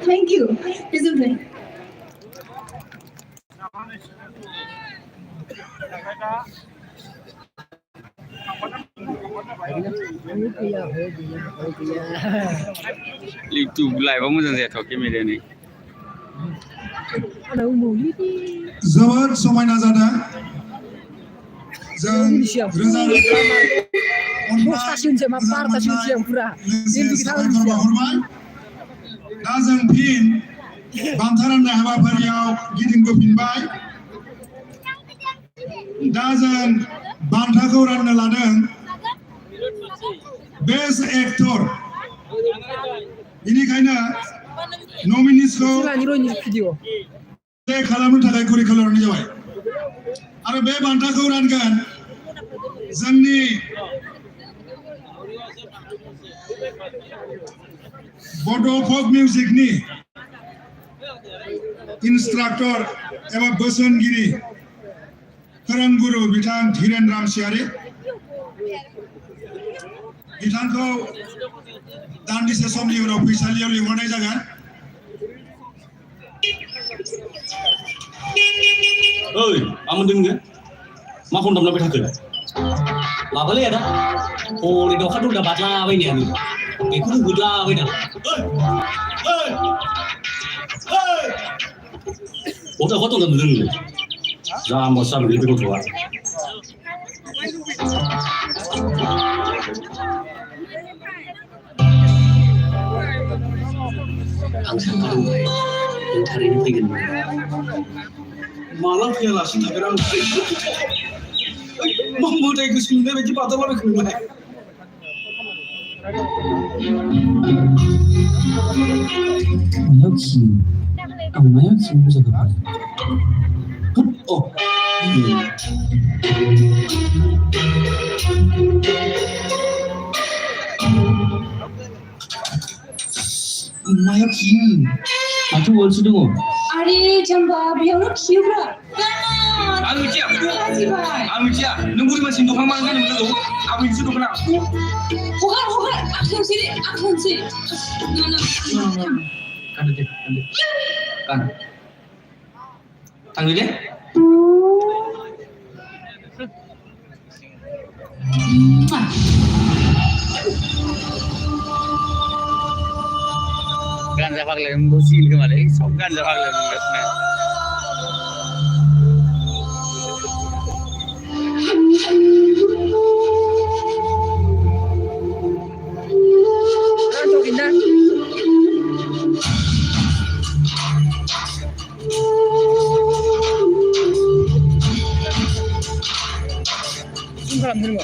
Thank you. Presently. YouTube live मोजां जायाथ'वाखै मेडियानि जोबोद समायना जादों जों रोजा दा जों फिन बान्था राननाय हाबाफारियाव गिदिंबोफिनबाय दा जों बान्थाखौ राननो लादों बेस्ट एक्टर बेनिखायनो नमिनिसखौ खालामनो थाखाय गुरै खालामनाय जाबाय आरो बे बान्थाखौ रानगोन जोंनि बड' फक मिउजिकनि इन्सट्राक्टर एबा बोसोनगिरि फोरोंगुरु बिथां धीरेन रामसियारि बिथांखौ दान्दिसे समनि उनाव फैसालियाव लिंहरनाय जागोन ओइ मा मोनदों नोङो मा फन दामलाबाय थाखो माबालै आदा हनै दाउखा दंदा बादलाबायनायानो बेखौनो होदलाबायदां गथ' दाउखा दंदा नुदों नोङो जाम्बासो जाबाय बे गथ'आ आं सानखादोंमोन नों थारैनो फैगोन माला फैयालासिनो थागोन आं मा मोदाय गोसो मोननाय बायदि बादालाबायखो नोंलाय 엄마야 지금 잠깐만. 어. 엄마야 기. 아주 월수 되고. 아리 잠바 비어로 키우라. 까나. 아무지야. 하지마. 아무지야. 능구리만 진동하면 가는 거도 아무 짓도 그나. 호갈 악현실이 악현실. 나는. Kan deh. Kan. Tangan deh. गांजा भागले हमको सील के मारे सब गांजा भागले हमको इसमें तो किधर 사람 들고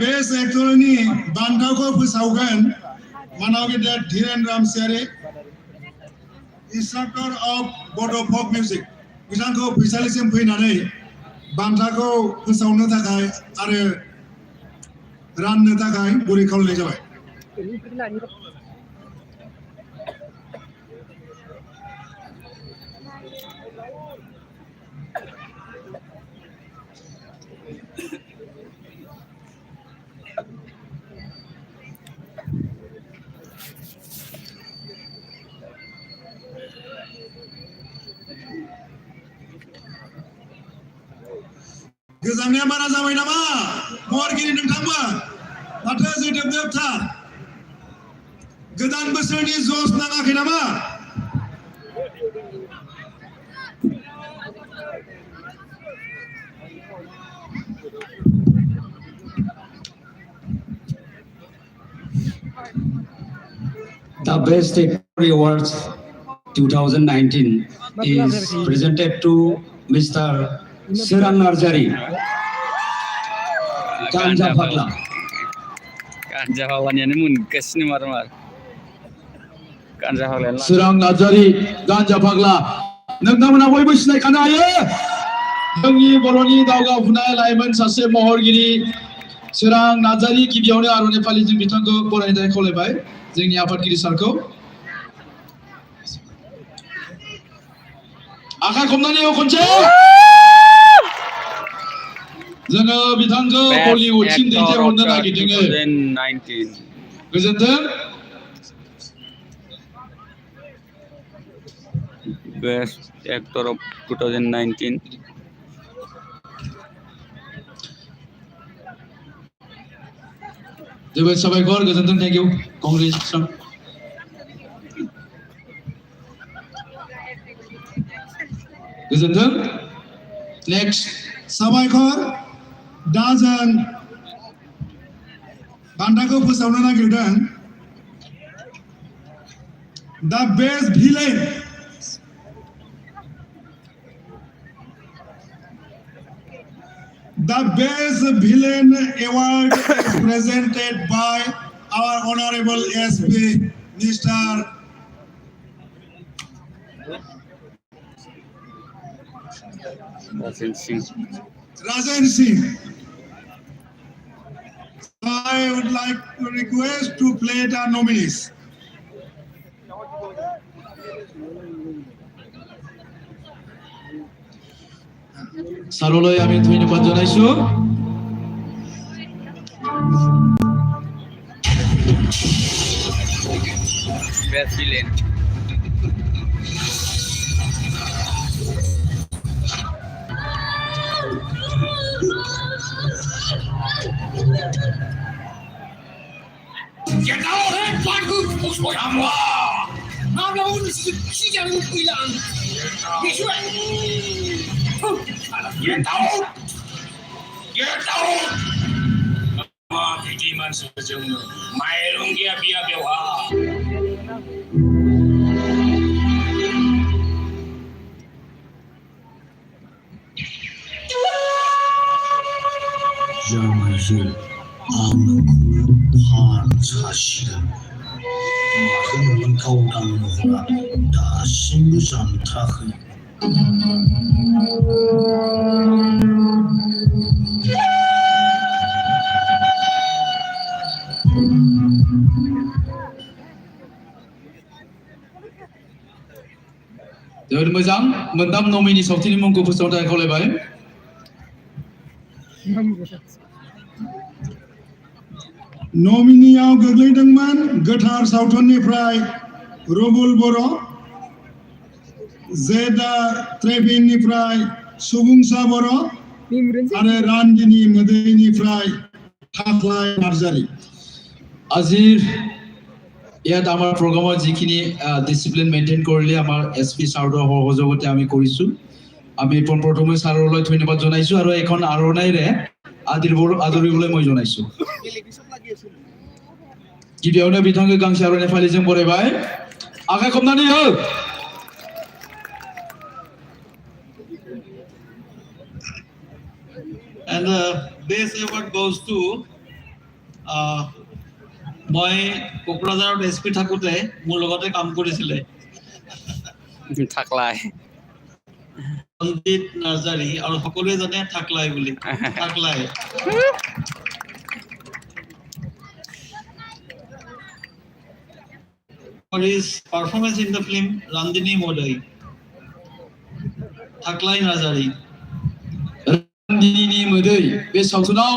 बेस एक्टरनि बान्थाखौ फोसावगोन मानाव गेदेर धीरेन रामसियारि इंस्ट्राक्टर अफ बड' फक मिउजिक बिथांखौ फैसालिसिम फैनानै बान्थाखौ फोसावनो थाखाय आरो राननो थाखाय गुरै खावलायनाय जाबाय गोजांनाया बारा जाबाय नामा महरगिरि नोंथांमोन माथो जोदोबदोबथार गोदान बोसोरनि जस नाङाखै नामा The Best Actor Awards 2019 is presented to Mr. Sirang Narjari, Ganja Phagla. Ganja Phagla ni mun kesini mar. Ganja Phagla. Sirang Narjari, Ganja Phagla. नोंथांमोना बयबो सिनायखानो हायो जोंनि बर'नि दावगाफुनाय लाइमोन सासे महरगिरि सोरां नार्जारी गिबियावनो आर'नाइ फालिजों बिथांखौ बरायनो थाखाय खावलायबाय जोंनि आफादगिरि सारखौ आखाइ खबनानै खनसे जोङो बिथांखौ बलिउडसिम दैथायहरनो नागिरदों 2019 गोजोन्थों Best Actor of 2019 जोबोद साबायखर गोजोन्थों थेंक इउ कंग्रेचुलेसन गोजोन्थों नेक्स्ट साबायखर दा जों बान्थाखौ फोसावनो नागिरदों दा best villain The Best Villain Award is presented by our Honorable SP, Mr. Rajan Singh. I would like to request to play the nominees. सारলৈ আমি ধন্যবাদ জনাইছো Best Villain Get out and fight good for Yamwa! Now the only she can move me down. Get out! Get out! Ketiman sejauh mailung dia biar biar जामाइजो आं नोंखौ फान सासिगोन माजों नोंमोन गावदां महरा दासिमबो जानथाखै जोबोद मोजां मोनथाम नमिनि सावथुननि मुंखौ फोसावनो थाखाय खावलायबाय नमिनियाव गोग्लैदोंमोन गोथार सावथुननिफ्राय रबुल बर' जेदा ट्रेभिननिफ्राय सुबुंसा बर' आरो रान्दिनि मोदैनिफ्राय थाख्लाय नार्जारी আজিৰ ইয়াত আমাৰ প্ৰগ্ৰামত যিখিনি ডিচিপ্লিন মেইনটেইন কৰিলে আমাৰ এছপি ছাৰৰ সহযোগতে আমি কৰিছোঁ আমি পোনপ্ৰথমে ছাৰলৈ ধন্যবাদ জনাইছোঁ আৰু এখন আৰণাইৰে আদৰিবলৈ মই জনাইছোঁ गिबियावनो बिथांखौ गांसे आर'नाइ फालिजों बरायबाय आखाइ खबनानै हो And this award goes to মই কোকৰাঝাৰত এছপি থাকোঁতে মোৰ লগতে কাম কৰিছিলে থাকলাই সঞ্জিত নাৰ্জাৰী আৰু সকলোৱে জানে থাকলাই বুলি থাকলাই for his performance in the film Randini Modai থাকলাই Narzary रान्दिनि मोदै बे सावथुनाव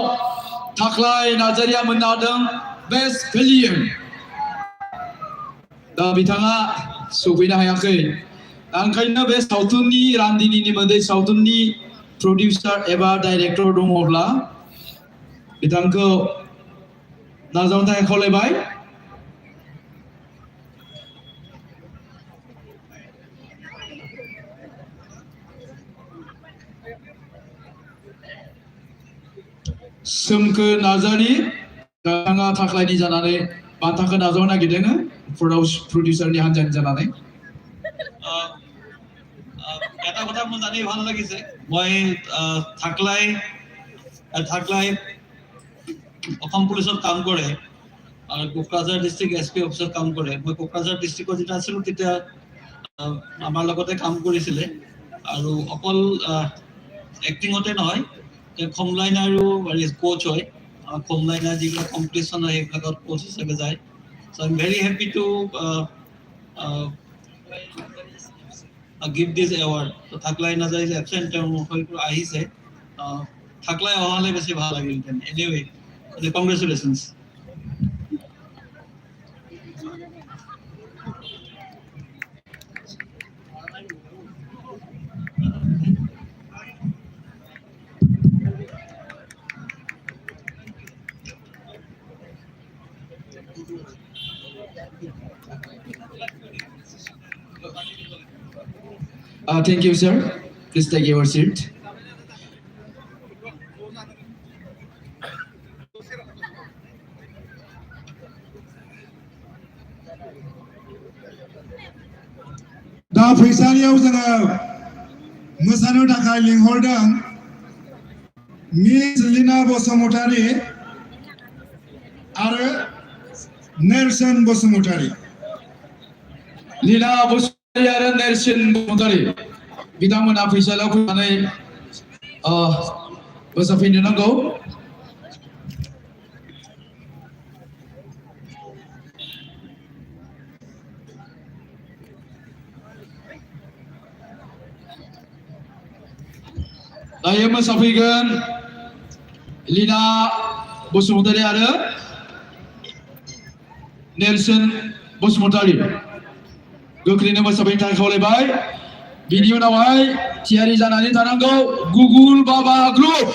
थाख्लाय नार्जारिया मोननो हादों बेस्ट फिल्म दा बिथाङा सौफैनो हायाखै दा ओंखायनो बे सावथुननि रान्दिनि मोदै सावथुननि प्रडिउसार एबा डाइरेक्टर दङब्ला बिथांखौ नाजावनो थाखाय खावलायबाय सोमखोर नार्जारी बिथाङा थाख्लायनि जानानै बान्थाखौ नाजावनो नागिरदों प्रडिउसारनि हान्जानि जानानै এটা কথা মোৰ জানি ভাল লাগিছে মই থাকলাই অসম পুলিচত কাম কৰে আৰু কোকৰাঝাৰ ডিষ্ট্ৰিক্ট এছপি অফিচত কাম কৰে মই কোকৰাঝাৰ ডিষ্ট্ৰিক্টত যেতিয়া আছিলোঁ তেতিয়া আমাৰ লগতে কাম কৰিছিলে আৰু অকল এক্টিঙতে নহয় খমলাইন আৰু কোচ হয় খমলাইনাৰ যিবিলাক কম্পিটিশ্যন হয় সেইবিলাকত কোচ হিচাপে যায় চ' I am very happy to give this award তো থাকলাই নাযায় যে এবসেন্ট তেওঁ হয়তো আহিছে থাকলাই অহালে বেছি ভাল লাগিল তেন anyway congratulations Thank you, sir. Please take your seat. दा फैसालियाव जोङो मोसानो थाखाय लिंहरदों मिस लिना बसुमतारी आरो नेरसोन बसुमतारी लीना बसुमतारी आरो नेरसोन बसुमतारी बिथांमोना फैसालियाव फैनानै मोसाफैनो नांगौ दायो मोसाफैगोन लीना बसुमतारी आरो नेरसोन बसुमतारी गोख्रैनो मोसाफैनो थाखाय खावलायबाय बिनि उनावहाय थियारि जानानै थानांगौ गुगुल बाबा ग्रुप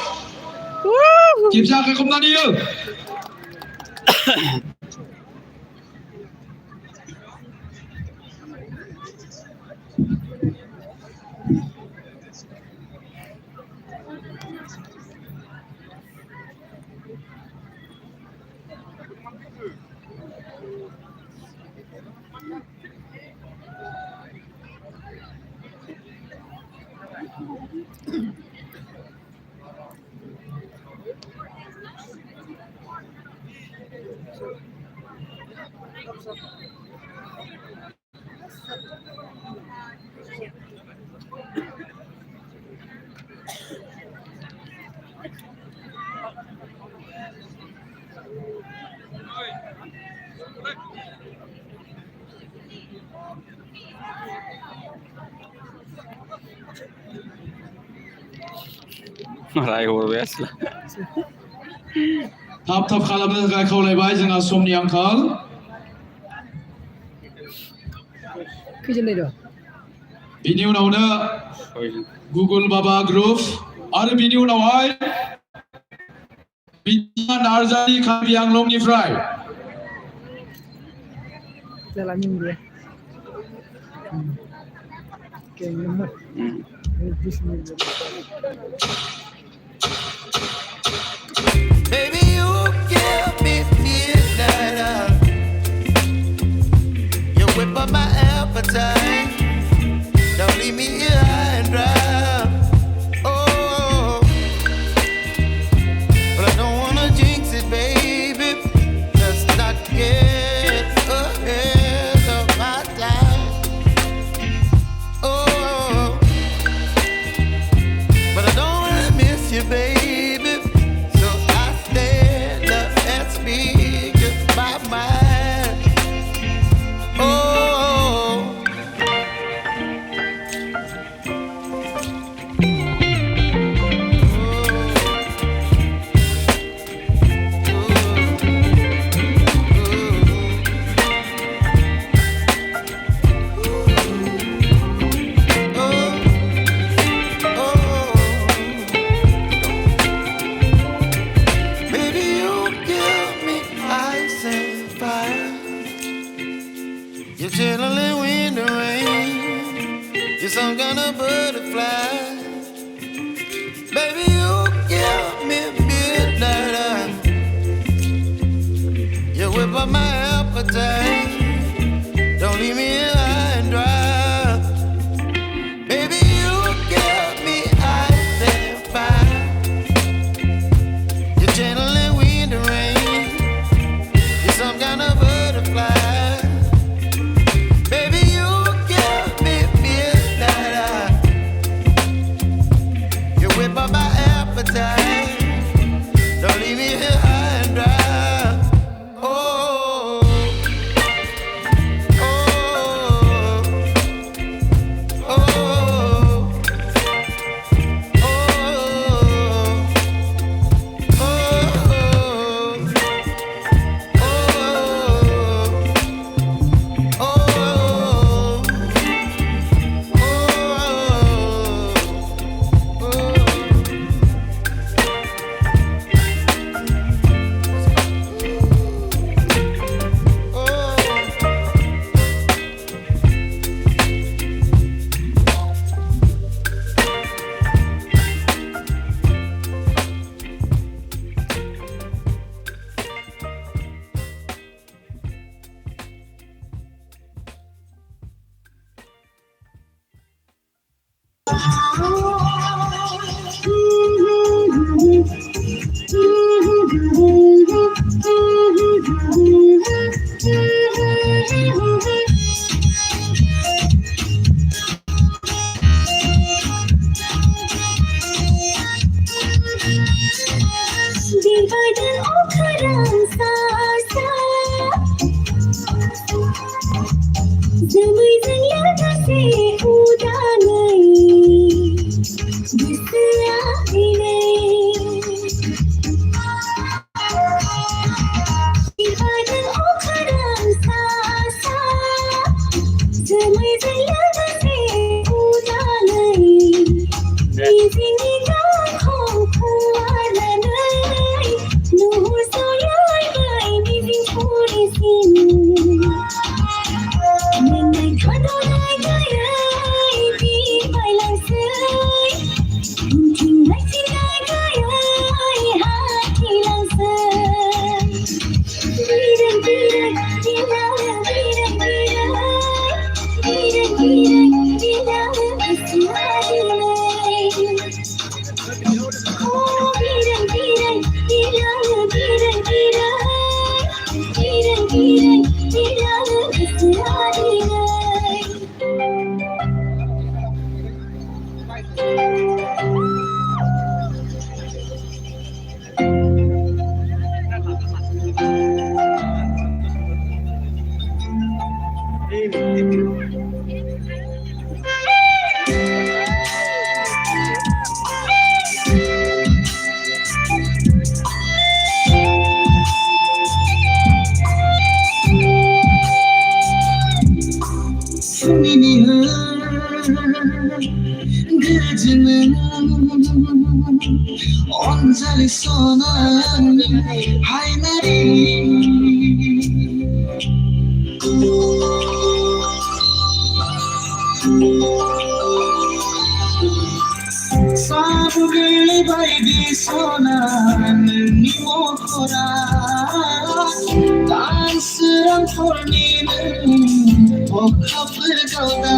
खेबसे आखाइ खबनानै हो रायहरबाय आसोला थाब खालामनो थाखाय खावलायबाय जोंहा समनि आंखाल बिनि उनावनो गुगल बाबा ग्रुप आरो बिनि उनावहाय बिदिया Narzary Karbi आंलंनिफ्राय Baby, you give me midnight. You whip up my appetite. Don't leave me here high and dry. Oh, but I don't wanna jinx it, baby. Let's not get ahead of my time. Oh, but I don't wanna miss you, baby. So I stand up and speak just my mind. Oh. Baby, you give me ice and fire. You're chilling in the rain. You're some kind of butterfly. Baby, you give me midnight. You whip up my appetite. Don't leave me here high and dry. Baby, you give me ice and fire. You're channeling wind and rain. You're some kind of butterfly. Baby, you give me midnight. You whip up my appetite. Don't leave me here high and dry. Oh, oh, oh, gecenin onzali sona haynari sabugli baidi sona ni mokora danceran fornin o kapır gauda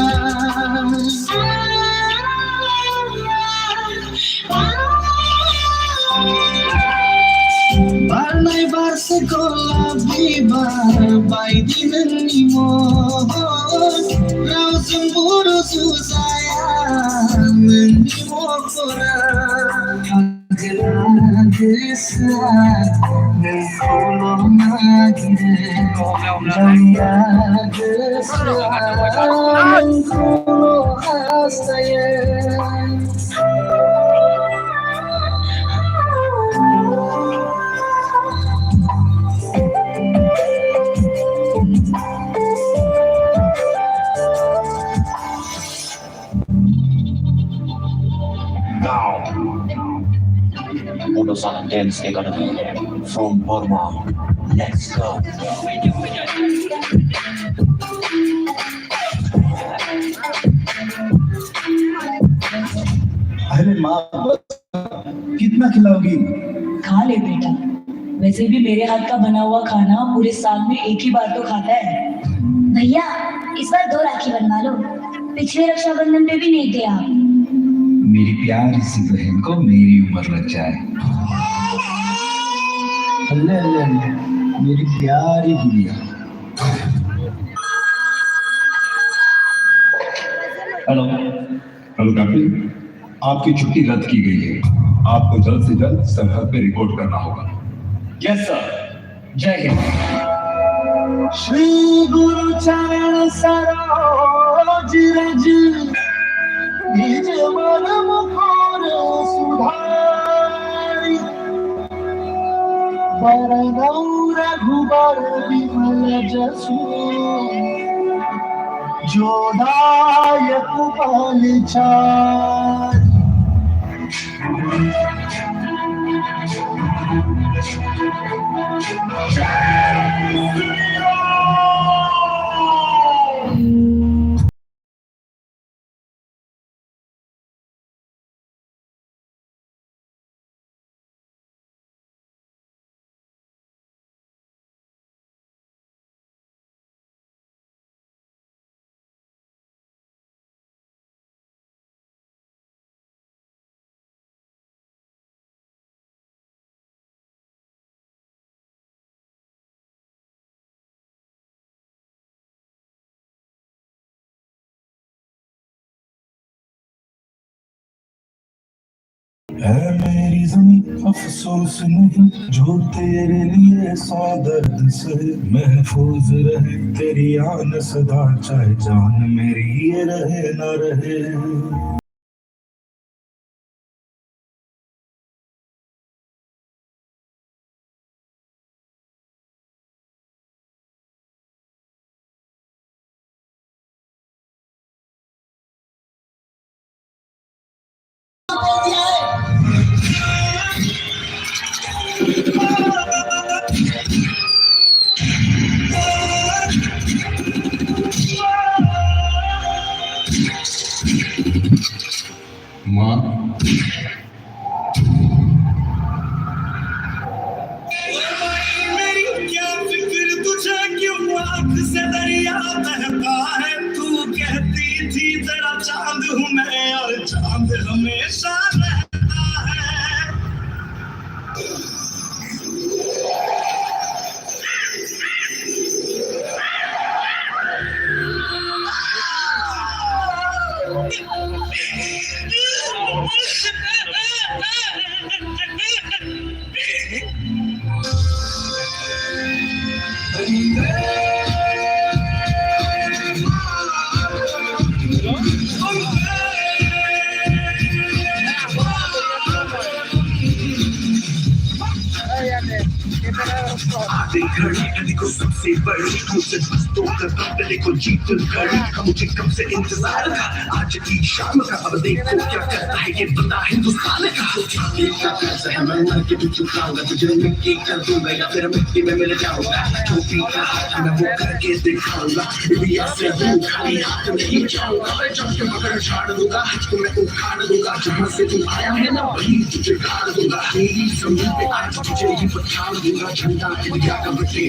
Barnay varsa kolla bibar baydinin nimo Razım buruzu zayan nimo kora Agradesa ne kolona gire Agradesa ne kolo hastaye Bodo Son Dance Economy from Burma. Let's go. अरे माँ कितना खिलाओगी? खा ले बेटा, वैसे भी मेरे हाथ का बना हुआ खाना पूरे साल में एक ही बार तो खाता है। भैया इस बार 2 राखी बनवा लो, पिछले रक्षाबंधन पे भी नहीं थे आप। मेरी प्यारी सी बहन को मेरी उम्र लग जाए। अल्ले अल्ले अल्ले, मेरी प्यारी गुड़िया। हेलो हेलो कैप्टन, आपकी छुट्टी रद्द की गई है। आपको जल्द से जल्द सरहद पे रिपोर्ट करना होगा। यस सर, जय हिंद। श्री गुरु चरण सरोज रज निज मन मुखर सुधारी बरनौ रघुबर विमल जसु जो दायक फल चारि है मेरी ज़मीं अफसोस नहीं जो तेरे लिए सौ दर्द से महफूज रहे तेरी आन सदा चाहे जान मेरी ये रहे न रहे माँ मेरी क्या फिक्र तुझे क्यों आँख से दरिया बहता है तू कहती थी तेरा चांद हूँ मैं और चांद हमेशा रहता है दे घड़ी हनी को सबसे बड़ी मुझसे बस तो करता तेरे को जीत घड़ी मुझे कब से इंतजार था आज की शाम का अब देखो क्या करता है ये बंदा हिंदुस्तान का क्या कर्ज है मैं मर के भी चुकाऊंगा तुझे मिट्टी कर दूंगा या फिर मिट्टी में मिल जाऊंगा जो भी कहा था मैं वो करके दिखाऊंगा भी ऐसे हूँ खाली हाथ नहीं जाऊंगा मैं जब के मगर झाड़ दूंगा तुम्हें उखाड़ दूंगा जहाँ से तुम आया है ना वही तुझे गाड़ दूंगा तेरी जमीन पे आज तुझे ही पछाड़ दूंगा झंडा इंडिया का बटे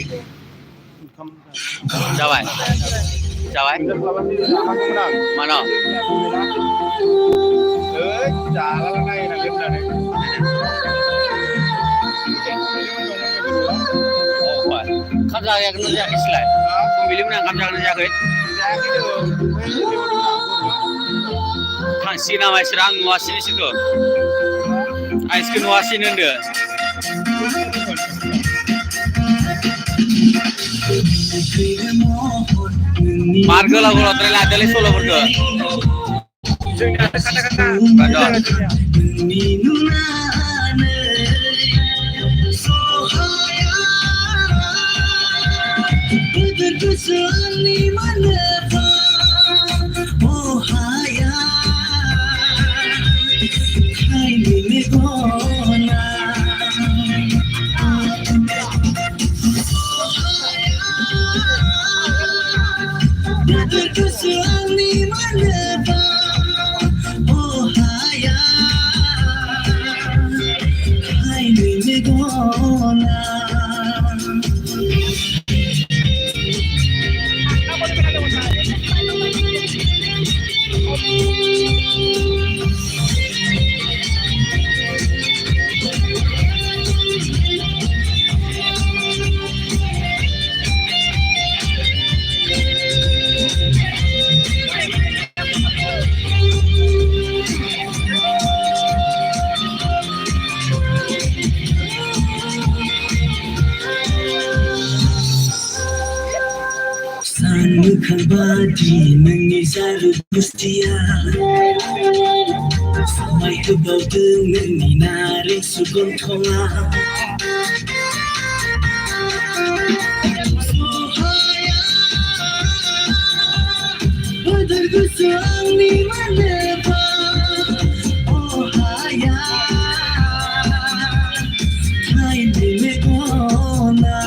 Jawai. Jawai. Mana? jalan lain nak dia dah. Oh, what? Kam jaga yang kerja Islam. Pemilih mana kam jaga jaga? Kang Sina mai serang nuasin situ. Ais ke nuasin anda. Marga lagu lotre latele solo berdo. Badon. Kembali mengisar mustia sampai ke bawah dengan minari sugun tonga Suhaya badar gusang ni maneba Oh haya Hai di megona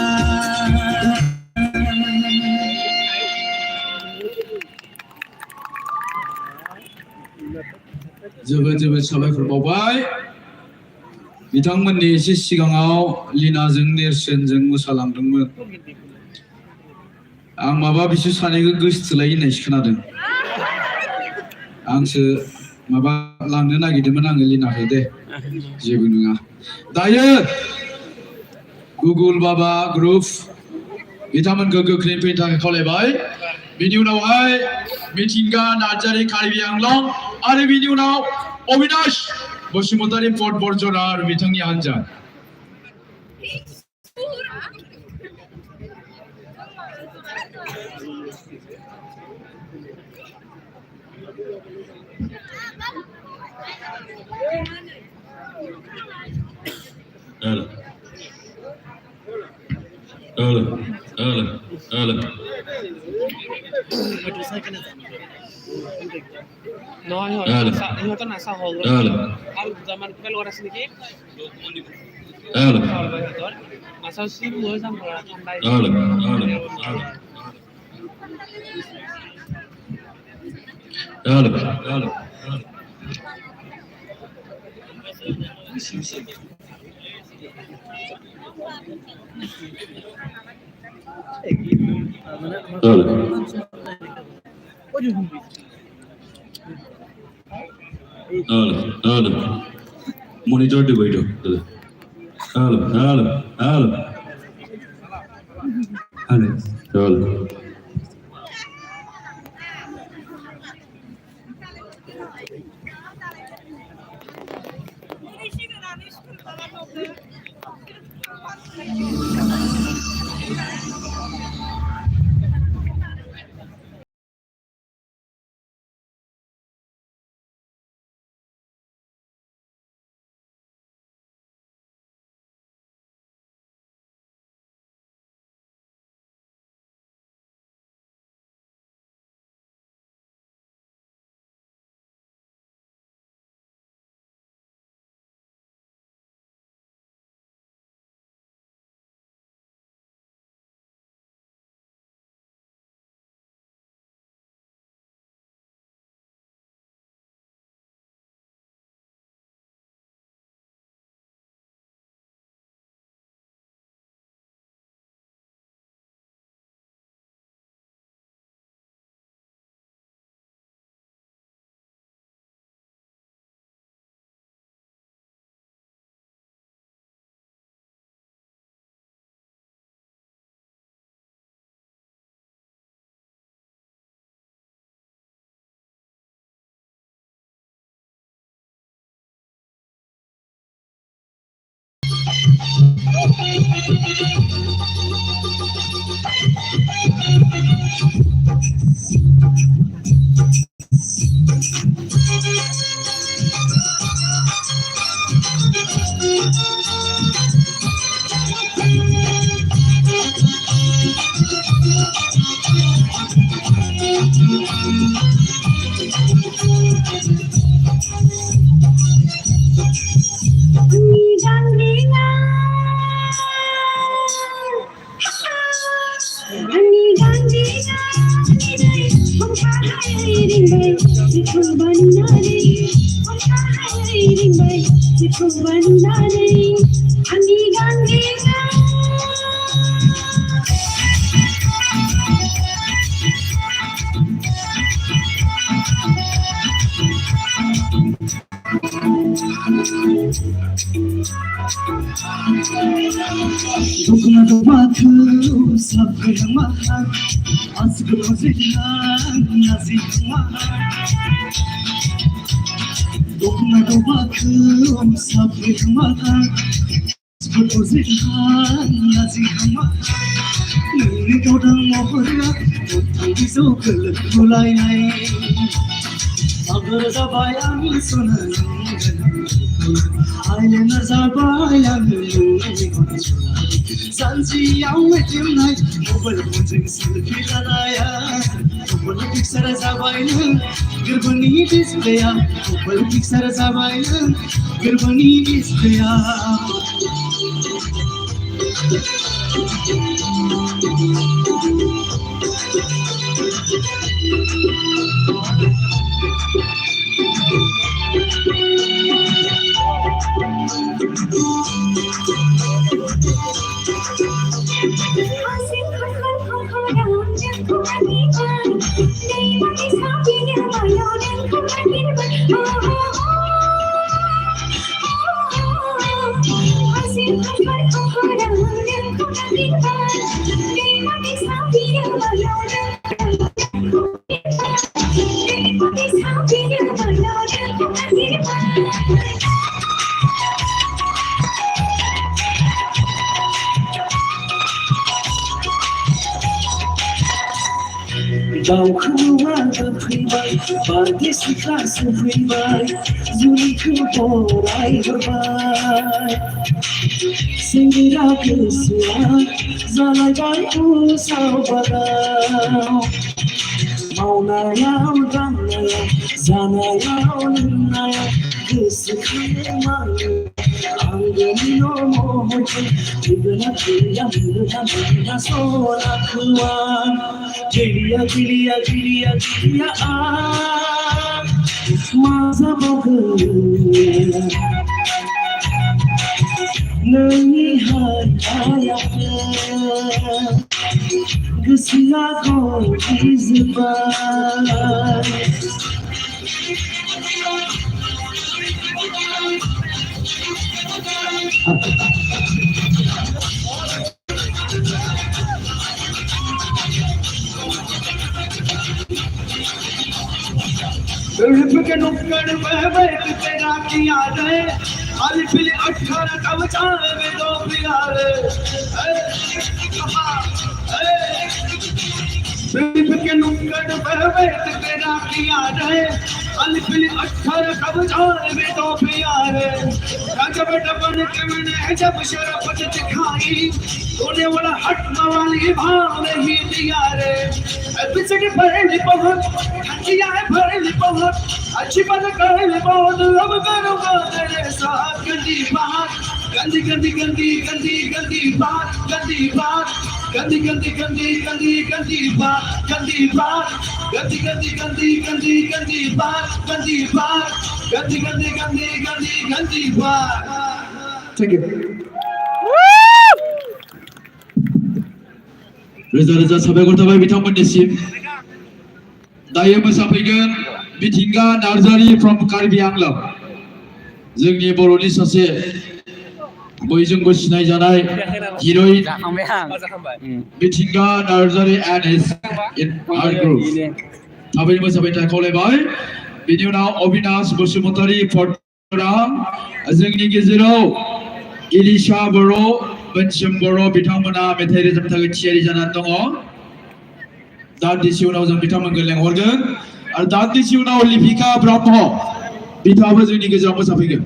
जोबोद साबायखर बावबाय बिथांमोननि एसे सिगाङाव लिनाजों नेरसोनजों मोसालांदोंमोन आं माबा बिसोर सानैखौ गोसोथोलाय होननायसो खोनादों आंसो माबा लांनो नागिरदोंमोन आङो लिनाखौ दे जेबो नङा दायो गुगल बाबा ग्रुप बिथांमोनखौ गोख्रै फैनो थाखाय खावलायबाय बिनि उनावहाय मिथिंगा नार्जारि कार्बि आंलं आरो बिनि उनाव अबिनाश बसुमतारी पट बर्जरा आरो बिथांनि हान्जा সিহঁতৰ নাচা হ'ল আৰু দুটামান পেলোৱাৰ আছে নেকি নাচা চিম লৈ যাম পৰা ঠাণ্ডাই Monitor di Bodo. Halo. रोजा साबायखर थाबाय बिथांमोननिसिम दायो मोसाफैगोन मिथिंगा नार्जारि फ्रम कार्बि आंलं जोंनि बर'नि सासे बयजोंबो सिनायजानाय हिर'इन मिथिंगा नार्जारि एन्ड हिज ग्रुप थाबैनो मोसाबाय थानो खावलायबाय बेनि उनाव अबिनाश बसुमतारी फट'ग्राफ जोंनि गेजेराव इलिशा बर' मोनसिम बर' बिथांमोना मेथाइ रोजाबनो थाखाय थियारि जानानै दङ दान्दिसे उनाव जों बिथांमोनखौ लेंहरगोन आरो दान्दिसे उनाव लिपिका ब्रह्म बिथाङाबो जोंनि गेजेराव मोसाफैगोन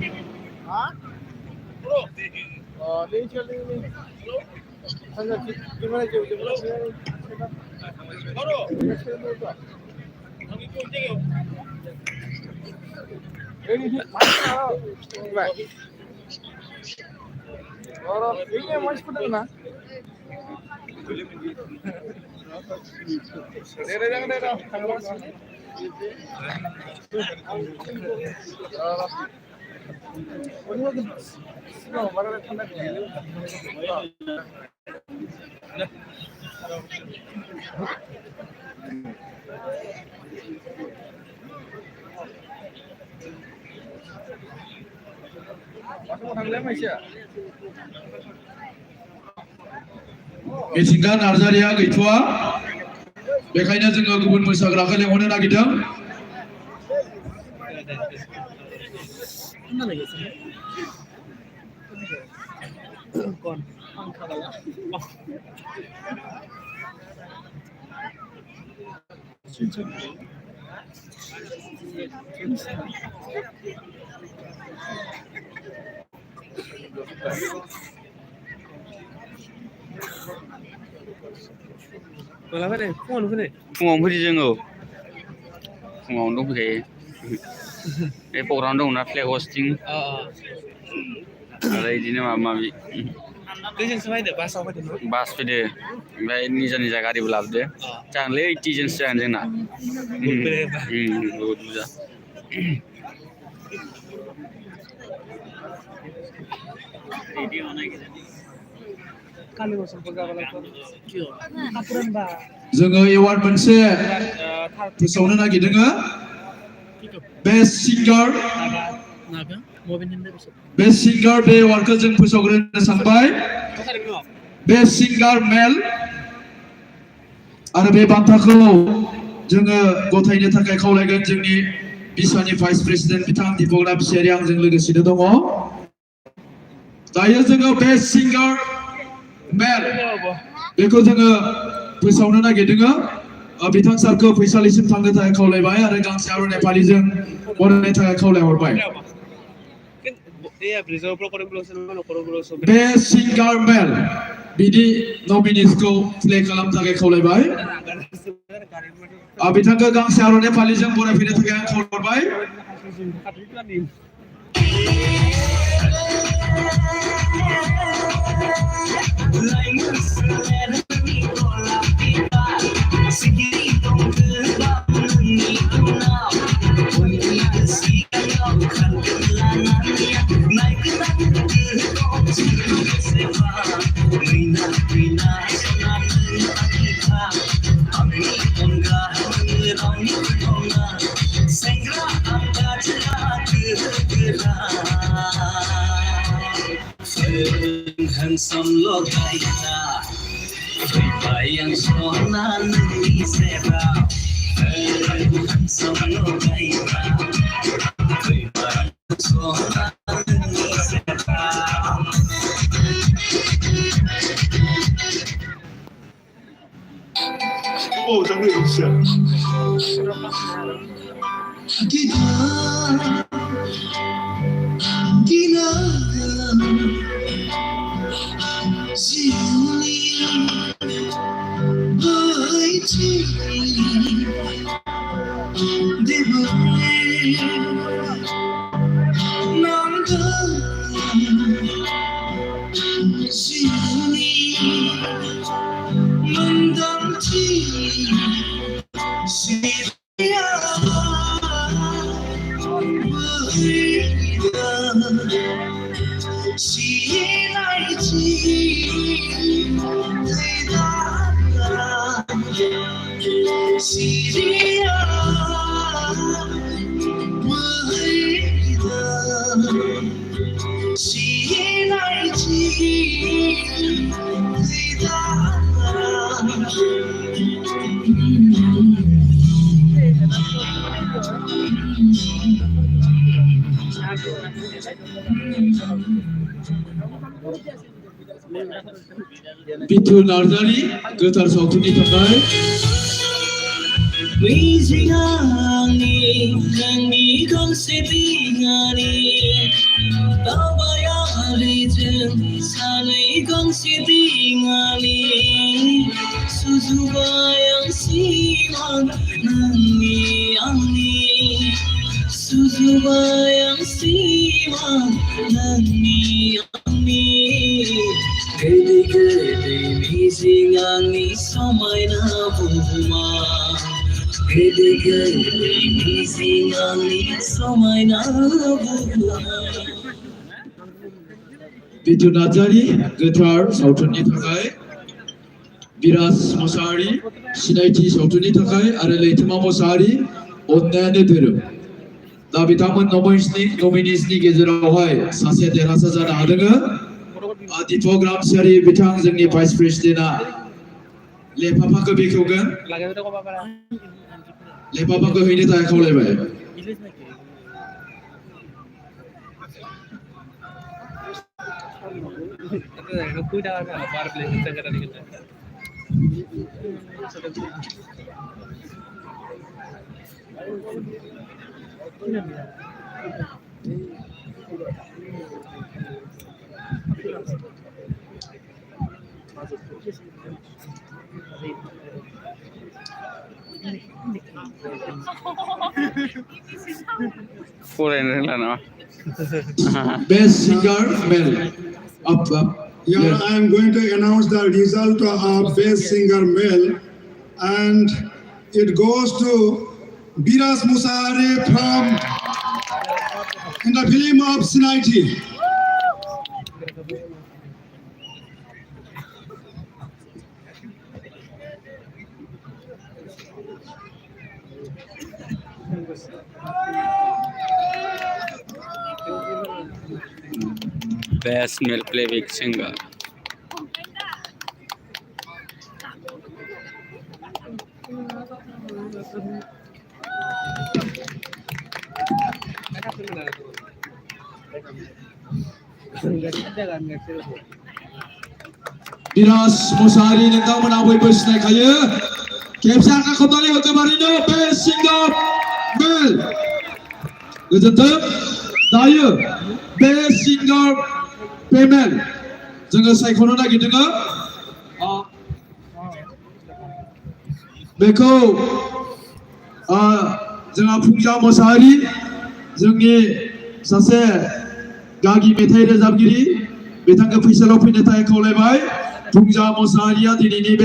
मिथिंगा नार्जारिया गैथ'वा बेखायनो जोङो गुबुन मोसाग्राखौ लेंहरनो नागिरदों फुङावनो फैदो जोङो फुङावनो दंफैखायो बे प्रग्राम दंना फ्लेग हस्टिं आरो बिदिनो माबा माबि बास फैदो ओमफ्राय निजा गारिबो लाबोदो जागोनलै 80 जोनसो जागोन जोंना बहुद बुरजा जोङो एवार्ड मोनसे फोसावनो नागिरदों बेस्ट सिंगार बे एवार्डखौ जों फोसावग्रोनो सानबाय बेस्ट सिंगार मेल आरो बे बान्थाखौ जोङो गथायनो थाखाय खावलायगोन जोंनि बिसानि भाइस प्रेसिडेन्ट बिथां दिपक रामसियारि आंजों लोगोसेनो दङ दायो जोङो बेस्ट सिंगार मेल बेखौ जोङो फोसावनो नागिरदों बिथां सारखौ फैसालिसिम थांनो थाखाय खावलायबाय आरो गांसे आर'नाइ फालिजों बरायनो थाखाय खावलायहरबाय बेस्ट सिंगार मेल बिदि नमिनिसखौ प्ले खालामनो थाखाय खावलायबाय बिथांखौ गांसे आर'नाइ फालिजों बरायफैनो थाखाय आं खावलायहरबाय Handsome look like that. Bayang sona nani seba. Handsome look like that. Bayang sona nani seba. Oh, jangan lupa. Gila. बिथु नार्जारि गोथार सावथुननि थाखाय मिजिंआंनि नोंनि गांसे बिङानि दावबायारिजों सानै गांसे दिङानि सुजुबाय आं सिमां नोंनि आंनि सुजुबाय आं सिमां नोंनि आंनि गोदै गोदै मिजिं आंनि समायना बुहुमा गोदै गोदै मिजिं आंनि समायना बुहुमा बिथु नार्जारि गोथार सावथुननि थाखाय बिराज मोसाहारि सिनायथि सावथुननि थाखाय आरो लैथोमा मोसाहारि अननायानो धोरोम दा बिथांमोन नमिनिसनि गेजेरावहाय सासे देरहासार जानो हादों दिपक रामसियारि बिथां जोंनि भाइस प्रेसिडेन्टआ लेफाफाखौ बेखेवगोन लेफाफाखौ हैनो थाखाय खावलायबाय Best singer male. Up. Yeah, Yes. I am going to announce the result of Best Singer Male, and it goes to Biras Musare from in the film of Sinaiti. Best male playback singer. बिराज मोसाहारि नोंथांमोना बयबो सिनायखायो खेबसे आखाइखौ खबनानै होगोमारिनो best सिंगार mail गोजोन्थों दायो best सिंगार female जोङो सायख'नो नागिरदों बेखौ जोंहा फुंजा मोसाहारि जोंनि सासे गागि मेथाइ रोजाबगिरि बिथांखौ फैसालाव फैनो थाखाय खावलायबाय फुंजा मोसाहारिया दिनैनि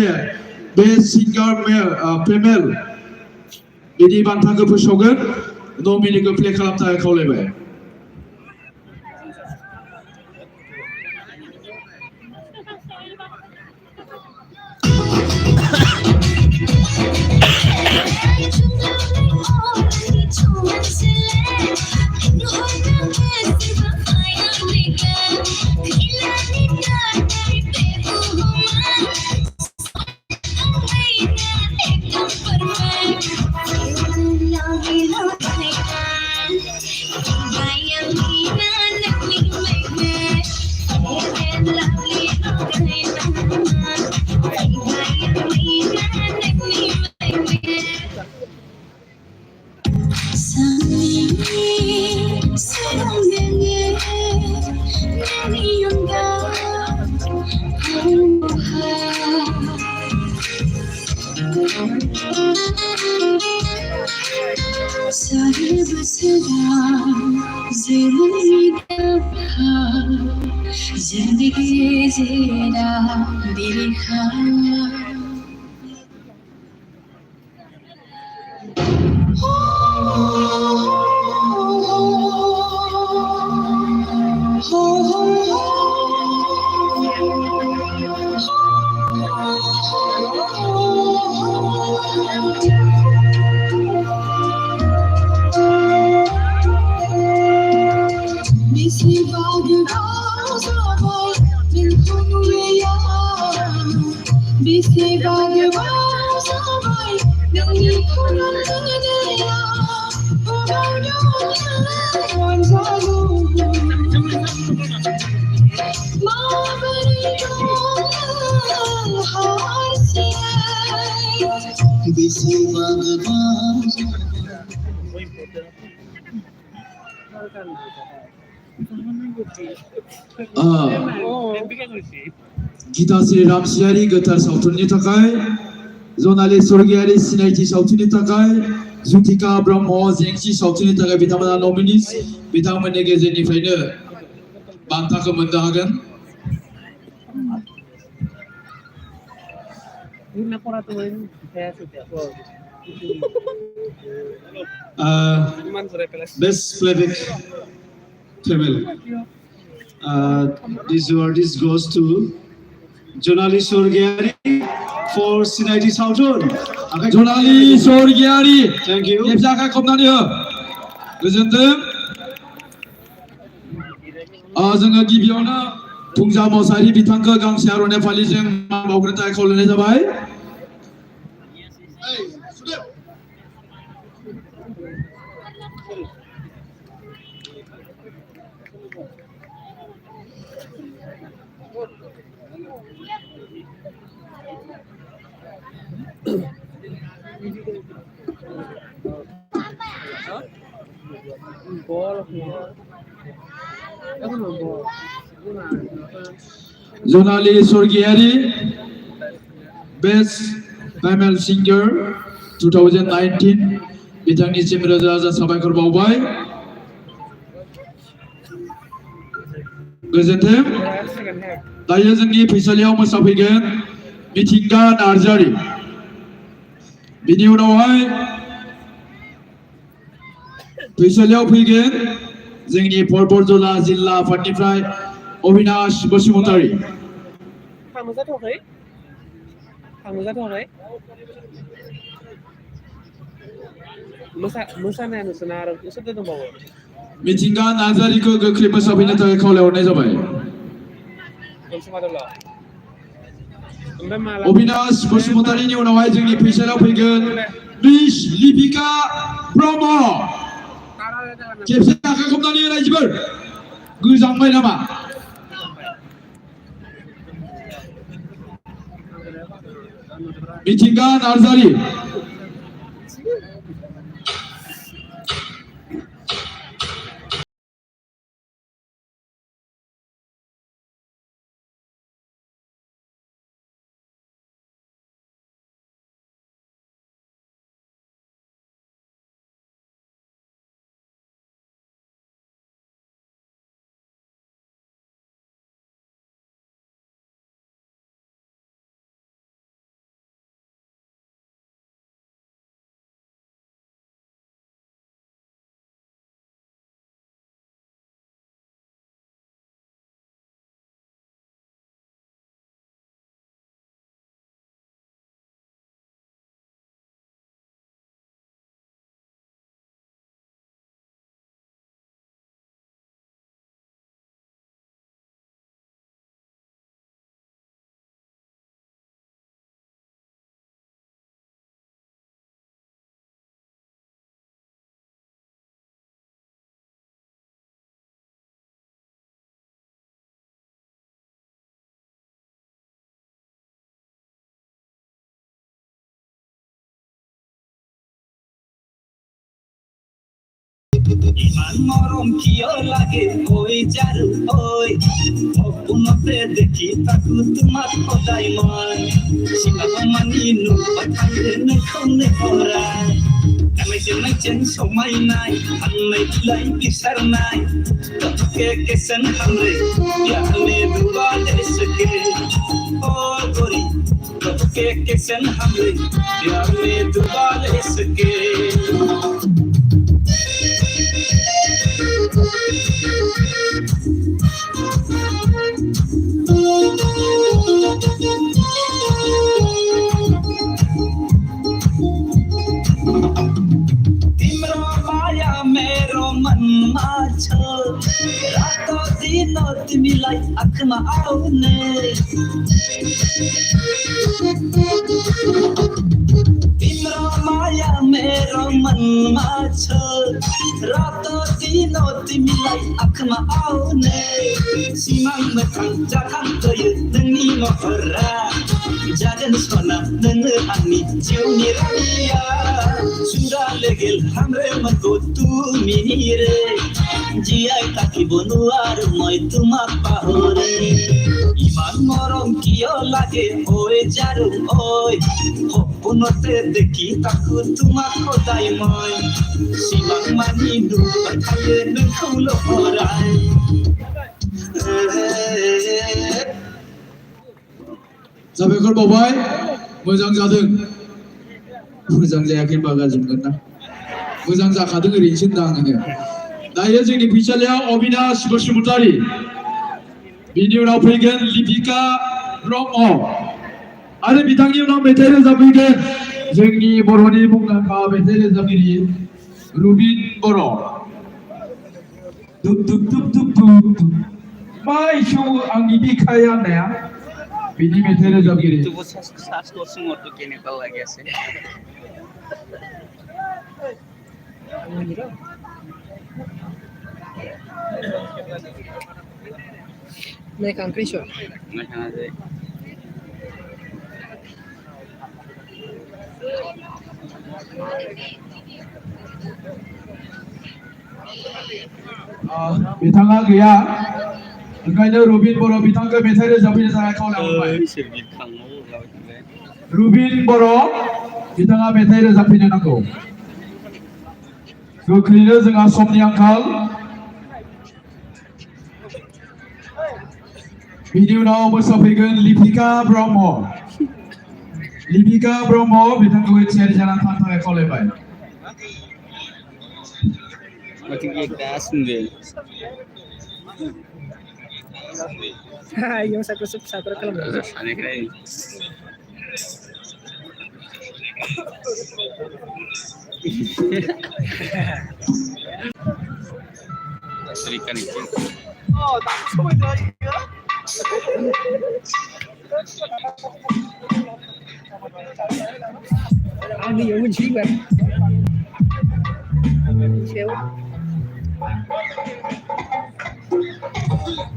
बे सिंगार फेमेल बिनि बान्थाखौ फोसावगोन नमिनिखौ प्ले खालामनो थाखाय खावलायबाय जिंदगी जेरा दिल गीता श्रीराम सियारी गोथार सावथुननि थाखाय जनालि स्वर्गीयारि सिनायथि सावथुननि थाखाय जुथिका ब्रह्म जेंसि सावथुननि थाखाय बिथांमोना नमिनिस बिथांमोननि गेजेरनिफ्रायनो बान्थाखौ मोननो हागोन Best playback table. This award goes to Jonali Sorgiari for Sinaiti Sautun. Jonali Sorgiari. Thank you. Nebzaka kopnani ho. Goजोनथों. जोङो गिबियावनो फुंजा मोसाहारि बिथांखौ गांसे आर'नाइ फालिजों मान बावग्रोनो थाखाय खावलायनाय जाबाय Jonali Sorgiari, Best Female Singer 2019, बिथांनिसिम रोजा रोजा साबायखर बावबाय गोजोनथों दायो जोंनि फैसालियाव मोसाफैगोन मिथिंगा नार्जारि बिनि उनावहाय फैसालियाव फैगोन जोंनि परबरजला जिल्ला आफादनिफ्राय अबिनाश बसुमतारी मिथिंगा नार्जारिखौ गोख्रै मोसाफैनो थाखाय खावलायहरनाय जाबाय अबिनाश बसुमतारीनि उनावहाय जोंनि फैसालियाव फैगोन मिस लिपिका ब्रह्म खेबसे आखाइ खबनानै रायजोफोर गोजांबाय नामा मिथिंगा नार्जारि ইমান মৰম কিয় লাগে ঐ জাৰু ঐ সপোনতে দেখি থাকো তোমাক সদায় মই সিপাহ মানি নোপাই থাকে নখনে পৰাই নামাইছে নাইছেন समायनाय आंनाय बिलाइ बिसारनाय तोके केसन हमरे याने दुआ दे सके ओ गोरी तोके केसन हमरे याने दुआ दे सके तिमीलाई आँखमा आउने तिम्रो माया माया मेरो मनमा छ रात दिन तिमीलाई आँखमा आउने सिमाङमा जाखान्छ यो नोंनि महरा जागोनस् भना नोङो आंनि जिउनि रानिया सुरा लेगेल हाम्रो मनको तुमी रे जियाइ থাকিবনো আৰু মই তোমাক পাহৰে ইমান মৰম কিয় লাগে ঐ জাৰু ঐ সপোনতে দেখি থাকো তোমাক সদায় মই সিমাং মানি নুথাকে नोंखौ लहराय साबायखर बावबाय मोजां जादों मोजां जायाखै होनबा गाज्रि मोनगोन ना मोजां जाखादों ओरैनो होनदां आङो दायो जोंनि फैसालियाव अबिनाश बसुमतारी बिनि उनाव फैगोन लिपिका ब्रह्म आरो बिथांनि उनाव मेथाइ रोजाबफैगोन जोंनि बर'नि मुंदांखा मेथाइ रोजाबगिरि रुबिन बर' दुब दुब दुब दुब दुब दुब मा इसौ आंनि बिखाया होननाया बिनि मेथाइ रोजाबगिरि केनेকুৱা লাগি আছে Naikang Krisho. Naikang aja. बिथाङा गैया ओंखायनो रुबिन बर' बिथांखौ मेथाइ रोजाबफैनो थाखाय खावलायहरबाय रुबिन बर' बिथाङा मेथाइ रोजाबफैनो नांगौ गोख्रैनो जोंहा समनि आंखाल बिनि उनाव मोसाफैगोन लिपिका ब्रह्म बिथांखौ थियारि जानानै थानो थाखाय खावलायबाय Yung sa kusip sa pero kalam. Berikan itu. Oh, tak semua itu aja. Ini yung jiwa.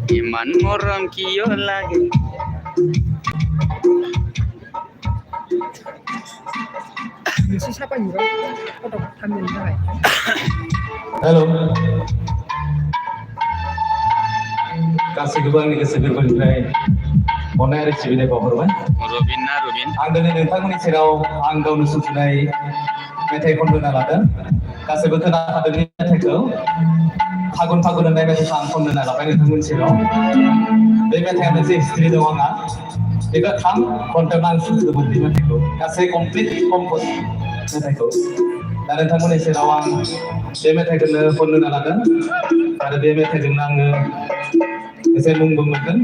Iman moram kiyo lagi. Siapa juga? Untuk ambil baik. Halo. गासैखौबो आंनि गोसो गोरबोनिफ्राय अननाय आरो सिबिनाय बावहरबाय रुबिन आं दिनै नोंथांमोननि सेराव आं गावनो सुजुनाय मेथाइ खनना लादों गासैबो खोनाखादों बे मेथाइखौ फागुन होननाय मेथाइखौ आं खनना लाबाय नोंथांमोननि सेराव बे मेथाइआनो जे हिस्ट्रि दं आंहा बेखौ 3 घन्टायावनो आं सुजुदोंमोन बे मेथाइखौ गासै कमप्लिट कम्प'ज मेथाइखौ दा नोंथांमोननि सेराव आं बे मेथाइखौनो खनना लादों आरो बे मेथाइजोंनो आङो एसे मुंबो मोनदों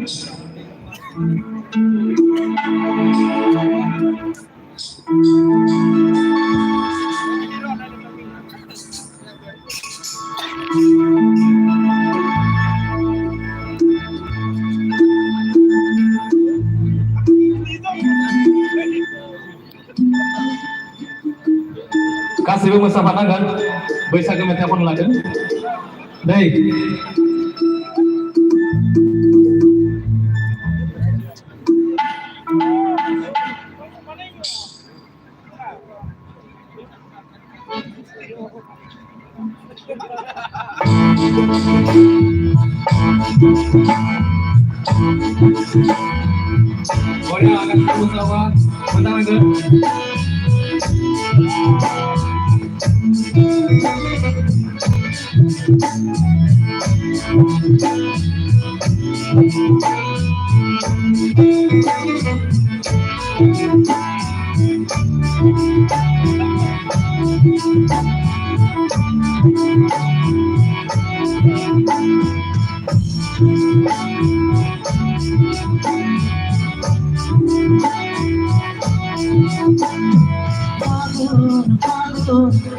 गासैबो मोसाफानांगोन बैसागो मेथाइ खननो लादों नै Bodinya akan terus lawan menang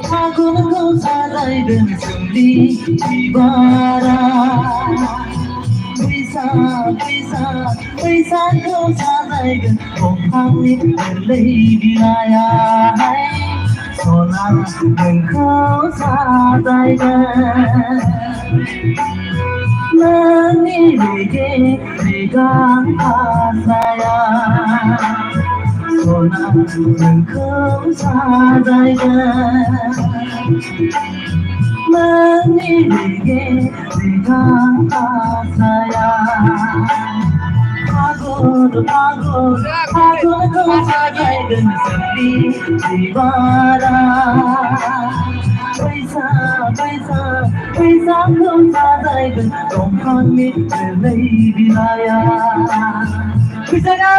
फागुनको सालाइदेन सुली बिबारा बैसाखौ सालाइदेन अखानि गोरलै बिलाया सना नोंखौ साजायगोन नोंनि रेगे रेगां फास्राया सना नोंखौ साजायगोन नोंनि रेगे रेगां फास्राया फागुनखौ साजायगोन जोंनि बिबारा बैसागखौ साजायगोन दंफांनि गोरलै बिलाइया बैसागा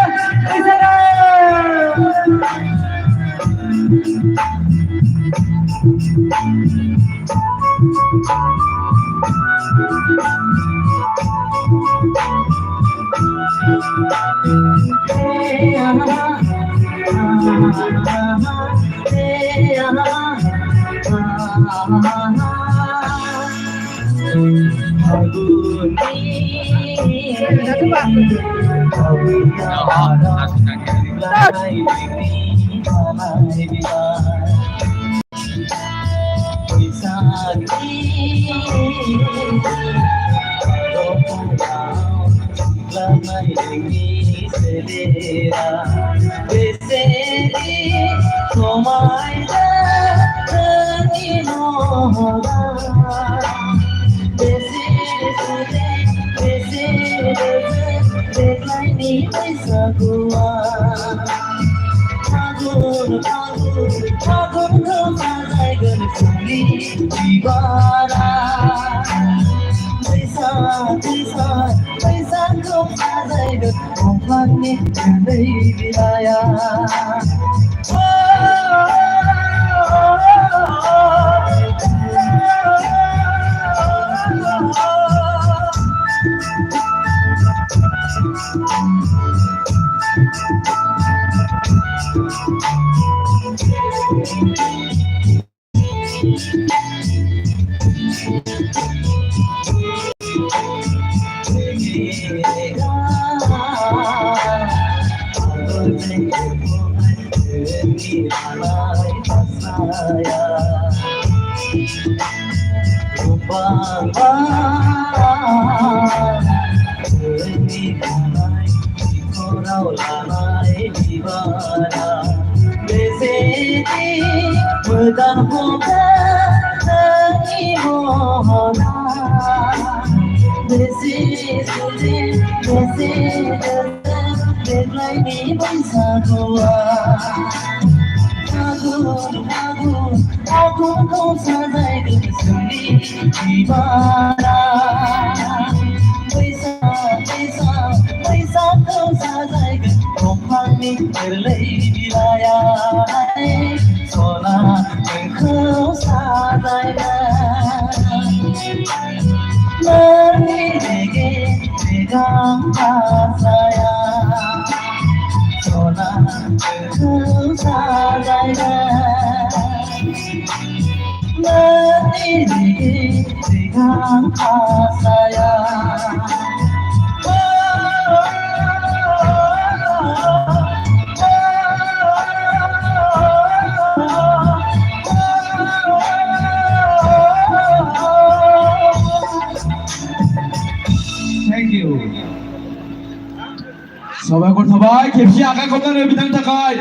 साबायखर थाबाय खेबसे आखाइ खबनानै बिथांनि थाखाय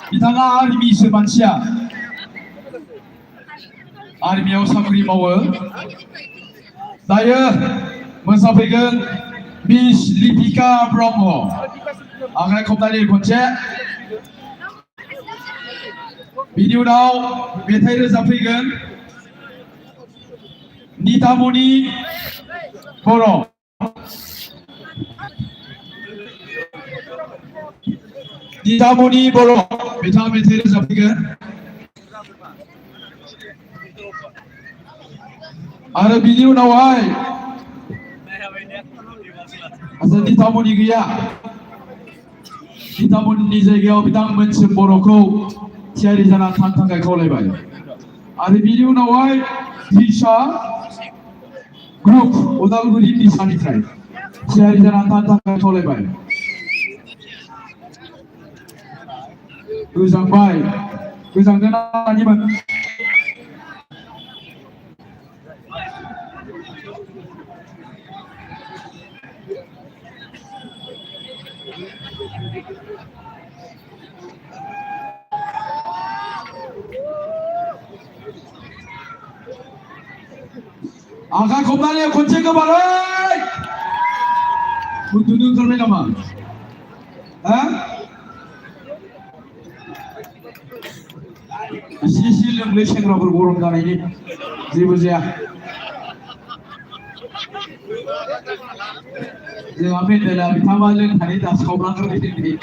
बिथाङा आर्मिसो मानसिया आर्मियाव साख्रि मावो दायो मोसाफैगोन मिस लिपिका ब्रह्म आखाइ खबनानै खनसे बिनि उनाव मेथाइ रोजाबफैगोन नितामणि बर' नितामणि बर' बिथाङा मेथाइ रोजाबफैगोन आरो बिनि उनावहाय नितामणि गैया नितामणिनि जायगायाव बिथां मोनसोम बर'खौ थियारि जाना थानो थाखाय खावलायबाय आरो बिनि उनावहाय दिशा ग्रुप उदालगुरि दिशानिफ्राय थियारि जाना थानो थाखाय खावलायबाय रोजाबबाय गोजांदों नानिमोन आखा खबनानै खनसे गोबालै उन्दुनो ओंखारबाय नामा हा एसे लोंलै सेंग्राफोर गरम जानायनि जेबो जाया जोंहा पेन्देला बिथाङा लोंनानै दा सावलांग्रोबाय दिनै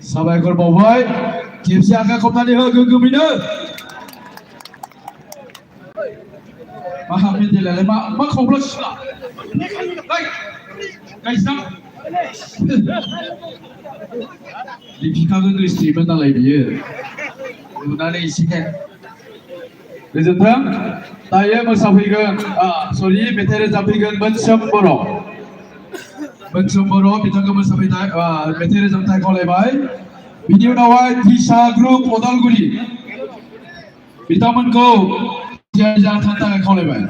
साबायखर बावबाय खेबसे आखाइ खबनानै हो गोग्गोमैनो मा पेन्देलालाय मा खावब्ला सिख्ला गायस्रां Dipika Kristiman नालाय बियो नुनानै एसे गोजोन्थों दायो मोसाफैगोन सरि मेथाइ रोजाबफैगोन मोनसोम बर' बिथांखौ मोसाफैनाय मेथाइ रोजाबनाय खावलायबाय बिनि उनावहाय दिशा ग्रुप अदालगुरि बिथांमोनखौ थियारि जाना थानो थाखाय खावलायबाय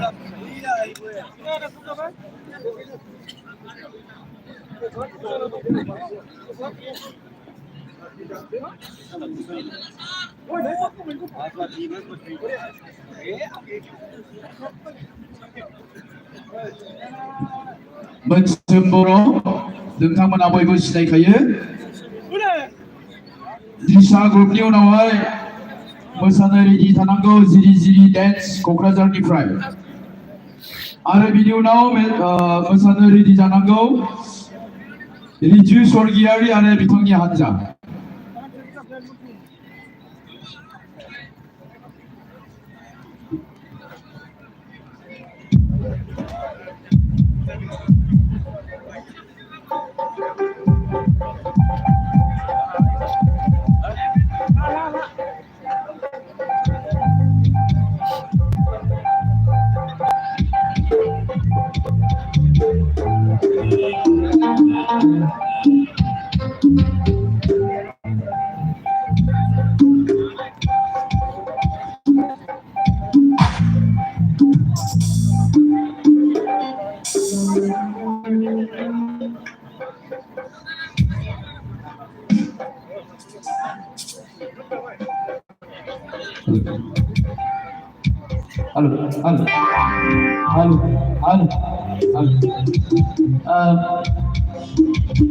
मोनसोम बर' नोंथांमोना बयबो सिनायखायो दिशा ग्रुपनि उनावहाय मोसानो रेडि थानांगौ जिरि जिरि डेन्स क'क्राझारनिफ्राय आरो बिनि उनाव मोसानो रेडि जानांगौ रिजु स्वर्गियारि आरो बिथांनि हान्जा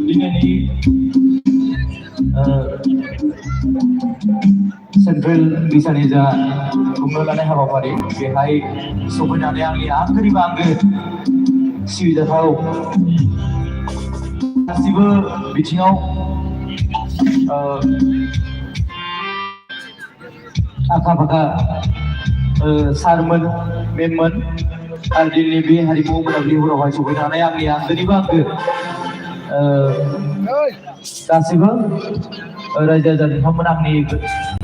दिनैनि सेन्ट्रेल बिसानि जा खुंनो लानाय हाबाफारि बेहाय सफैनानै आंनि आंगोनिबो आंगो सिबिजाथाव गासिबो बिथिङाव आखा फाखा सारमोन मेममोन आरो दिनै बे हारिमु मोनाबिलि हरावहाय सफैनानै आंनि आंगोनिबो आंगो गासिबो रायजो राजा नोंथांमोन आंनि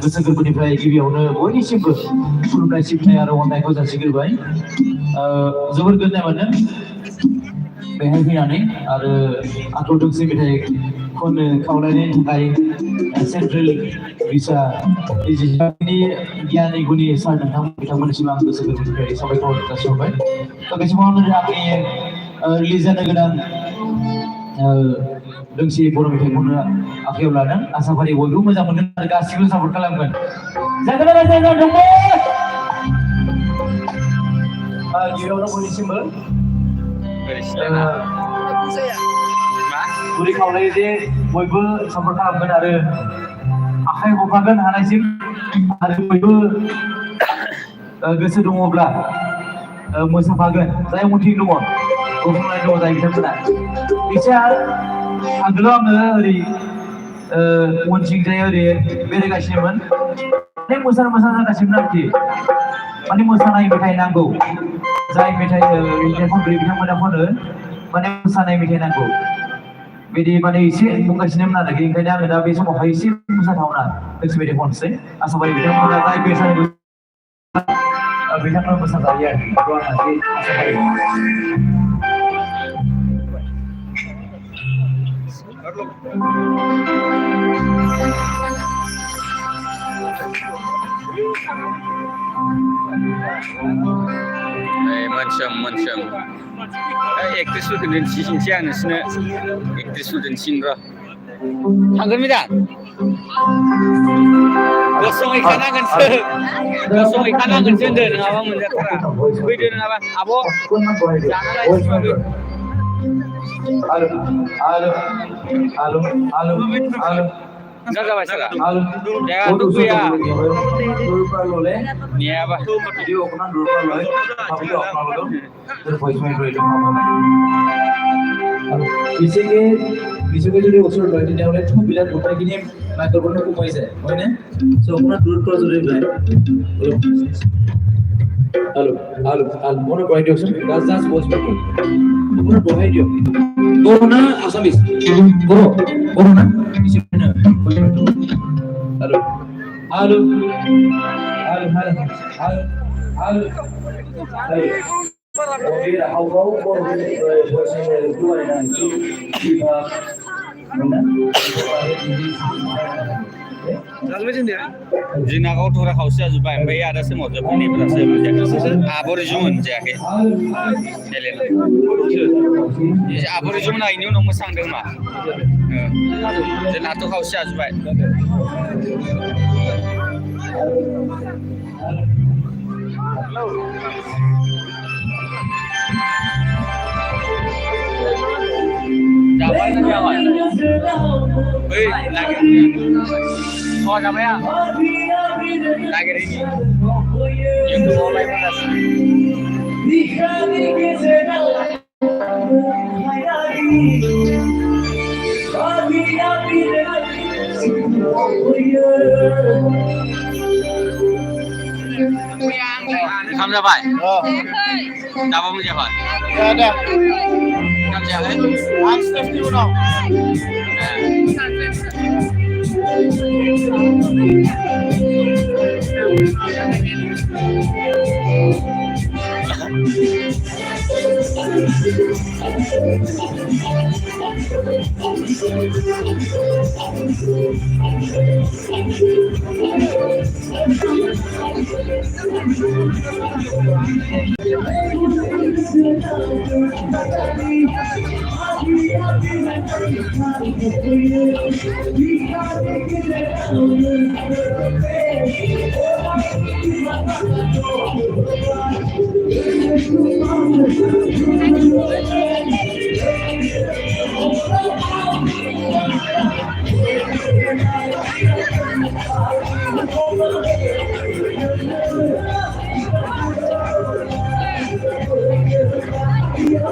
गोसो गोरबोनिफ्राय गिबियावनो बयनिसिमबो खुलुमनाय सिबिनाय आरो अननायखौ जासिग्रोबाय जोबोर गोजोननाय मोनो बेहाय फैनानै आरो आंखौ दोंसे मेथाइ खननो खावलायनायनि थाखाय सेन्ट्रेल बिसा डिजिटालनि गियानि गुनि सार बिथांमोननिसिम आं गोसो गोरबोनिफ्राय साबायखर जासिहरबाय बे समावनो आंनि रिलिज जानो गोनां दोंसे बर' मेथाइ खननो आखायाव लादों आसा फारि बयबो मोजां मोनगोन आरो गासिबो सापर्ट खालामगोन गिबियावनो बयनिसिमबो गुरै खावलायो जे बयबो सापर्ट खालामगोन आरो आखाइ हमफागोन हानायसिम आरो बयबो गोसो दङब्ला मोसाफागोन जाय उनथिं दङ गसंनानै दङ जाय बिथांमोना एसे आगोलाव आङो ओरै उनथिंजाय ओरै बेरायगासिनोमोन माने मोसानो जागासिनोमोन आरोखि माने मोसानाय मेथाइ नांगौ जाय मेथाइ खनगिरि बिथांमोना खनो माने मोसानाय मेथाइ नांगौ बिदि माने एसे बुंगासिनोमोन आरोखि ओंखायनो आङो दा बे समावहाय एसे मोसाथावना दोंसे मेथाइ खननोसै आसा फारि बिथांमोना जाय मोसानो बिथांमोना मोसाजायो आरोखि बेखौ आं आसा फारि मोनसोम एक्ट्रेसफोरखौ दिन्थिनोसै आं नोंसोरनो एक्ट्रेसफोर दिन्थिनो र' थांगोन मेदाम गसंहैखानांगोनसो होनदों नङाबा मोनजाथारा फैदो नङाबा आब' enggak जाबाय सारा ya tuh ya niaba video अपना दूर पर लाए हम लोग अपना लोग फिर वॉइस में रेडियो पीछे के जो उसर लाइट ने वाले तो बिलाट ऊपर की ने माइक्रोफोन को कोई से होय ने सो अपना दूर पर जरूर लाए Mana boy dia sih? Gazas bos betul. Mana boy dia? Corona Asamis. Corona. Di sini. Halo. Halo. Halo. Halo. Oke, Jina kau tuh kau sih aja bayar, bayar ada semua job ini berasa macam aboriginal jahe. Helena. Aboriginal ini nomor sangdeng mah. Jina tuh kau sih aja bayar. Dapat nanti awal. Hei, lagi. Oh, apa ya? Lagi ini. Yang mulai panas. Kamu dapat? Oh. Dapat punya apa? Tidak ada. Kamu siapa? Akses di mana?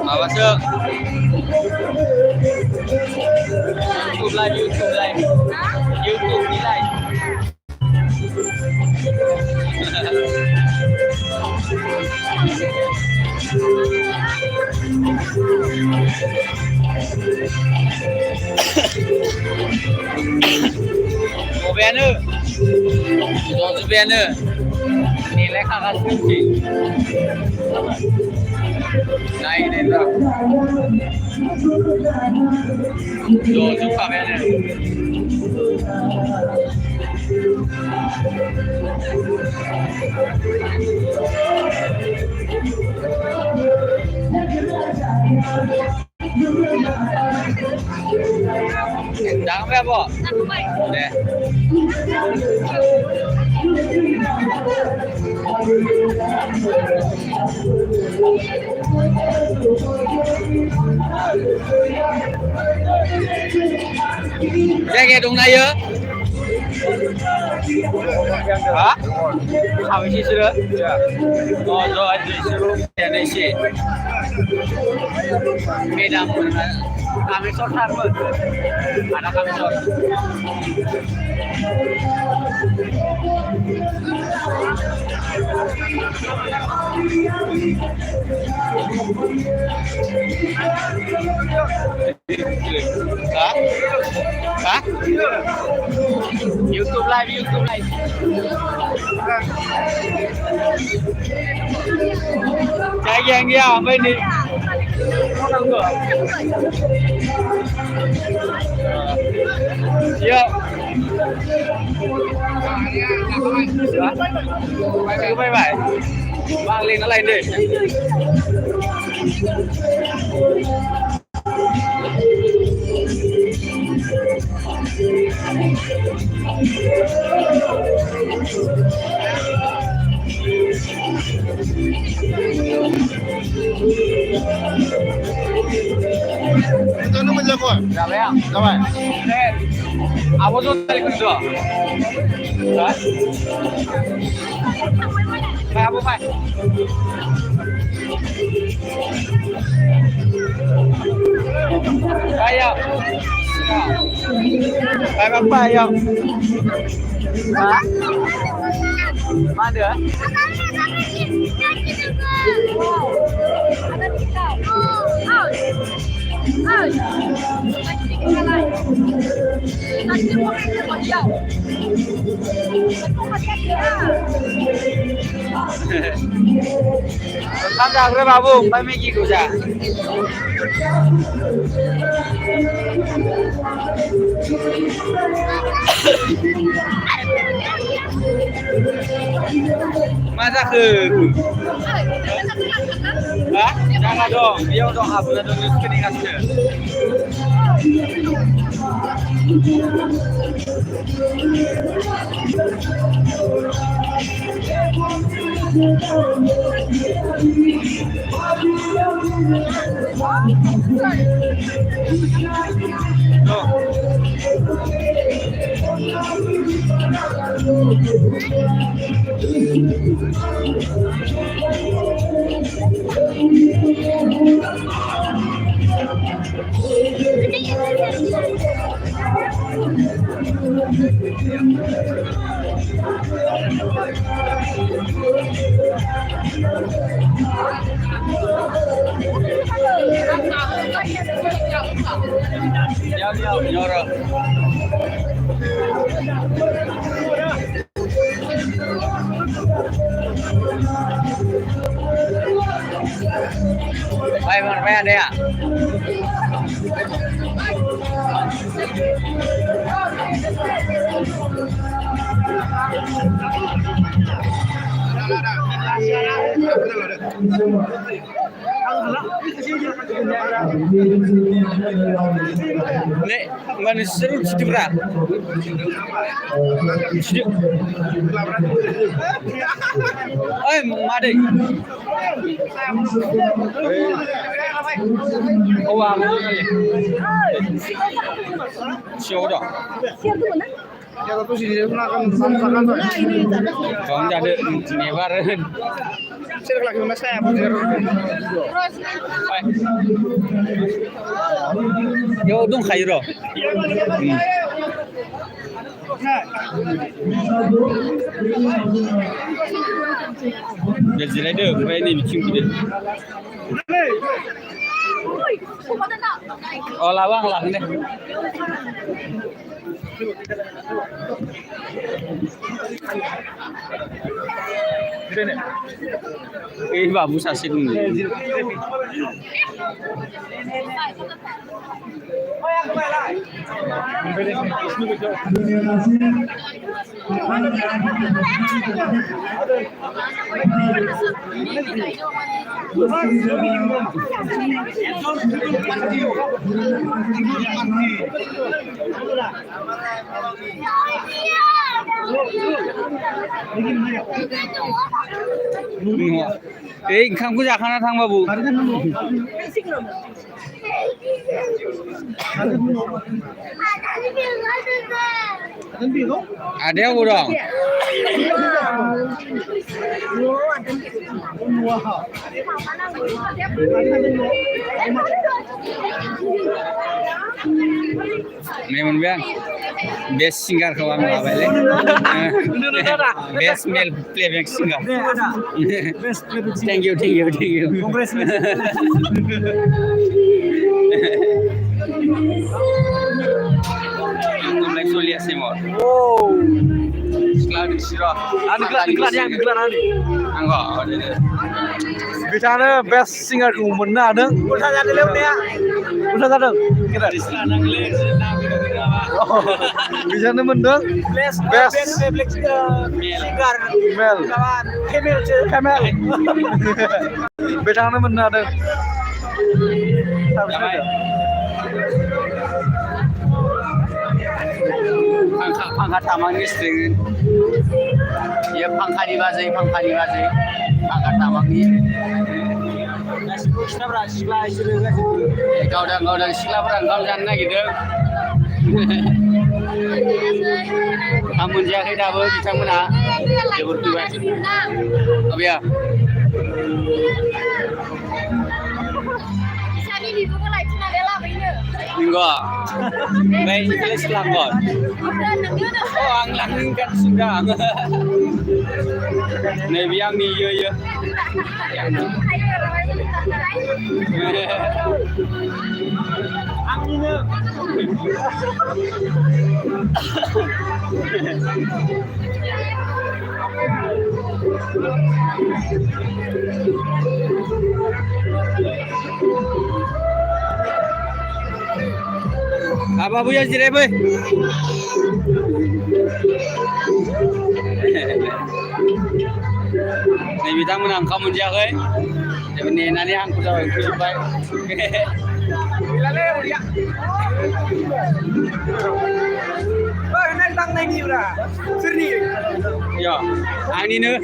Awas yuk. YouTube live. YouTube di live. Mobilnya, nilai kakak kunci. Naik deh lah. Tuh kameranya. Jangan apa? Deh. Nghe đúng này ơ? Hả? Sao vậy chứ đó? Rồi anh chị luôn tiền này chị. Cái đam kami short harbor. Ada kami short. Hah? YouTube live. Chạy gàng ra bên đi. Dạ. Bye bye. Vang lên nó lên đi. Itu nomor berapa? Berapa ya? Berapa? Apa tuh tadi kedua? Hah? Kayak apa, Pak? Kayak apa ya? Hah? Mana? Onkam जाग्रो बाबु ओमफ्राय मेगिखौ जा मा जाखो हा जागा दं बेयाव दं हाबना दं सोलिगासिनो Nyoro. Bay mana bay ada ya? Nek mana seru situ berapa? Made. Oh, apa ni? Siapa? Siapa tu mana? Siapa tu sini pun akan makan tu. Kau ni ada nevar. Saya lagi mana saya pun terus. Yo, dong khairo. Jadi ada berapa ni bincang kita? Oh lawang lah ni. Babu sasin ni. ओंखामखौ जाखाना थां बाबु आदाया above दं नै मोनबाय आं best सिंगारखौ आं लाबायलै best male playback सिंगार thank you Mulai sulit semua. Oh, sekolah sirah. Angkat yang angkat ni. Angkat. Bicara best singer ku mana ada? Bukan ada lewat ni. Bukan ada. Kita. Bicara mana? Best singer. Mel. Camel. Bicara mana ada? Pangkat tamangnya string. Ya pangkat di bazai. Pangkat tamangnya. Kau dah sila berangkam jana gitu. Kamu jaga dah ber kita mana? Jebur tu kan. Apa ya? Ini Enggak. Baik, English lakon. Oh, ang langin kan sudah. Nabi yang ni ya. Apa bu yang jirai bu? Nih kita menang kamu jaga. Ini nanti aku jawab kujubai. Oh, naik tang naik ni ora. Seri. Ya, ang ini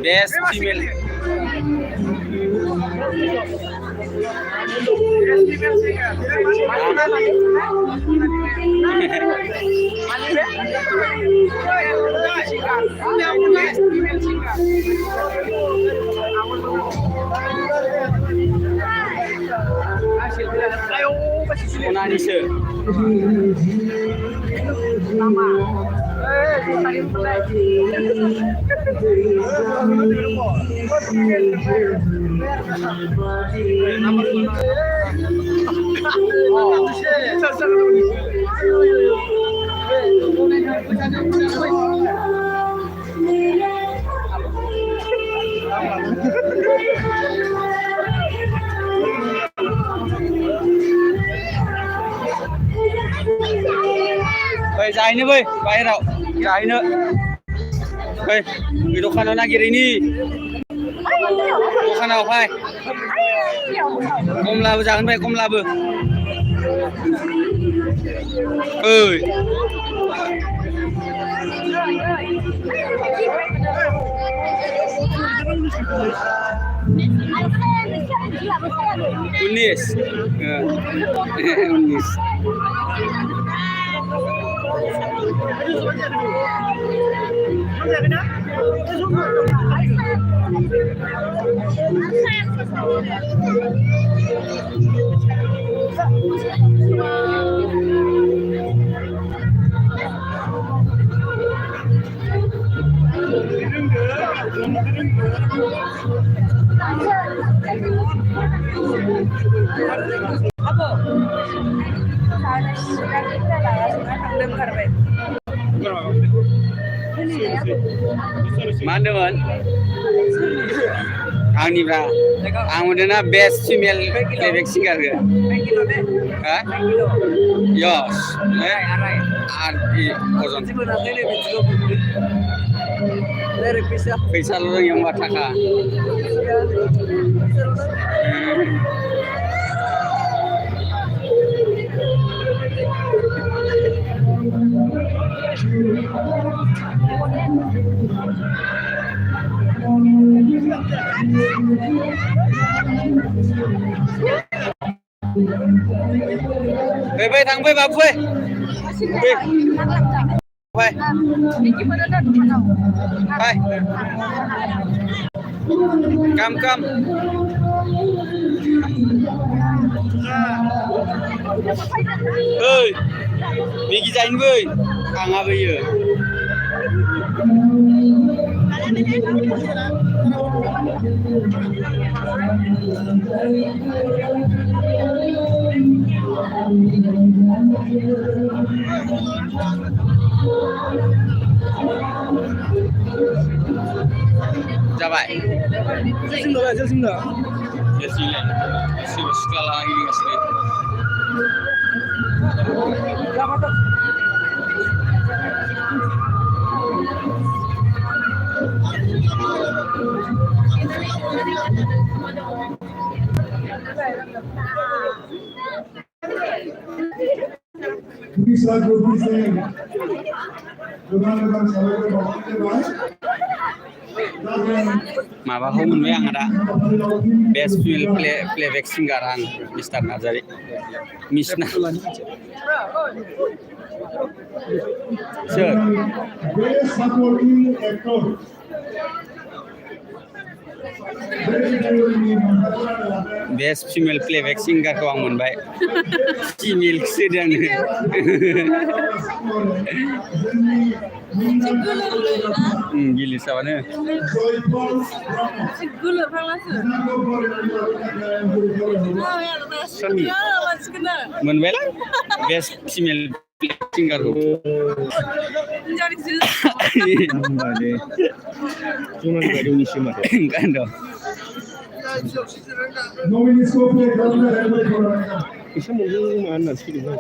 best female. Nani sir? Baik, jahe boy, baik tau, jahe ne. Baik, di dokan mana kiri ini? Dokan apa baik? Kom labu jangan baik, kom labu. Unis. Unis. Mana man? Ang ni bra. Ang udah na best female playback singer ke? Hah? Yes. Ozon. Faisal orang yang wataka. Bye thằng bye bà bye. Bye. Bye. Come. Ơi, vì cái danh với, hàng à bây giờ. Dạ vậy. Xin lỗi. Ya sila. Sila sekali lagi nggak sila. Bisa dengan Maba homun yang ada best female playback singer ang Mr. Nazari Misna sure best supporting actor best female playback सिंगारखौ आं मोनबाय female सोदों आङो गिलिसाबानो मोनबायला best female सिंगारखौ एसे मोजां मा होनना सोलिबाय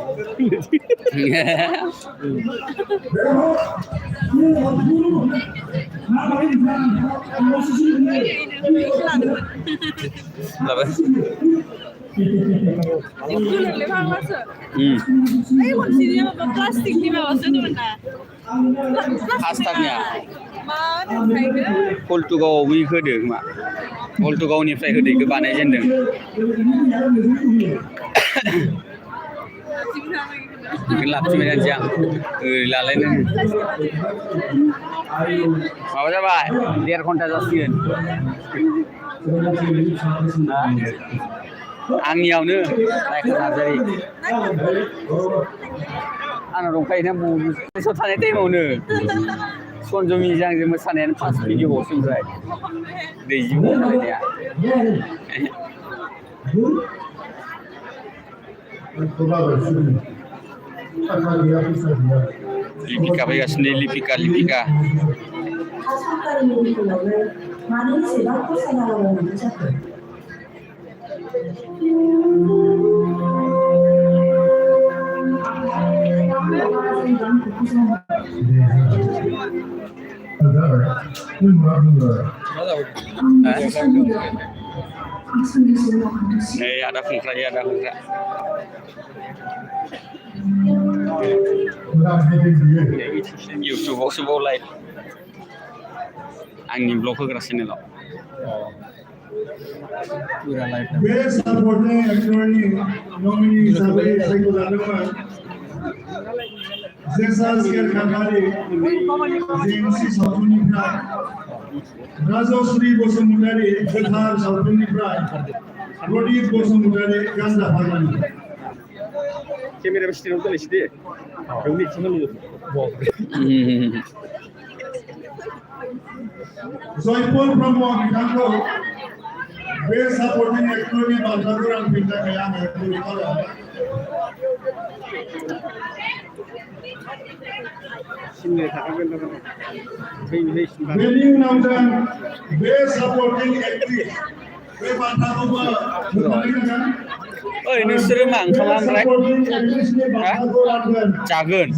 हलथुगाव उइक होदों मा हलथुगावनिफ्राय होदैखौ बानायजेनदों बेखौनो लाबोफिनबाय जानोसै आं ओरै लालायनो माबा जाबाय 1.5 घन्टा जासिगोन आंनियावनो नायखा नार्जारि आंनाव दंखायोना बसआव थानाय टाइमावनो सनजमिजों आंजों मोसानायानो फार्स्ट भिडिअ'आवसो ओमफ्राय दैजिं मोसानाया लिपिका फैगासिनो लिपिका ada kungkra YouTubeआवसो बावलाय आंनि ब्लग होग्रा चेनेलाव Best supporting actorनि नमिनि हिसाबै सायख'जादोंमोन जेसास केरखामारि जेएमसि सावथुननिफ्राय राजश्री बसुमतारी गोथार सावथुननिफ्राय प्रदीप बसुमतारी गान्जा फाग्लानि केमेरा स्टेनाव दोननोसै दे बेयावनो एक्सन जयपुर ब्रह्म बिथांखौ बे सापर्टिं एक्टरनि बान्थाखौ रानफिननो थाखाय आङो खावलायो बेनि उनाव जों बे सापर्टिं एक्ट्रेस बे बान्थाखौबो ओइ नोंसोरो मा ओंखामा ओमफ्राय जागोन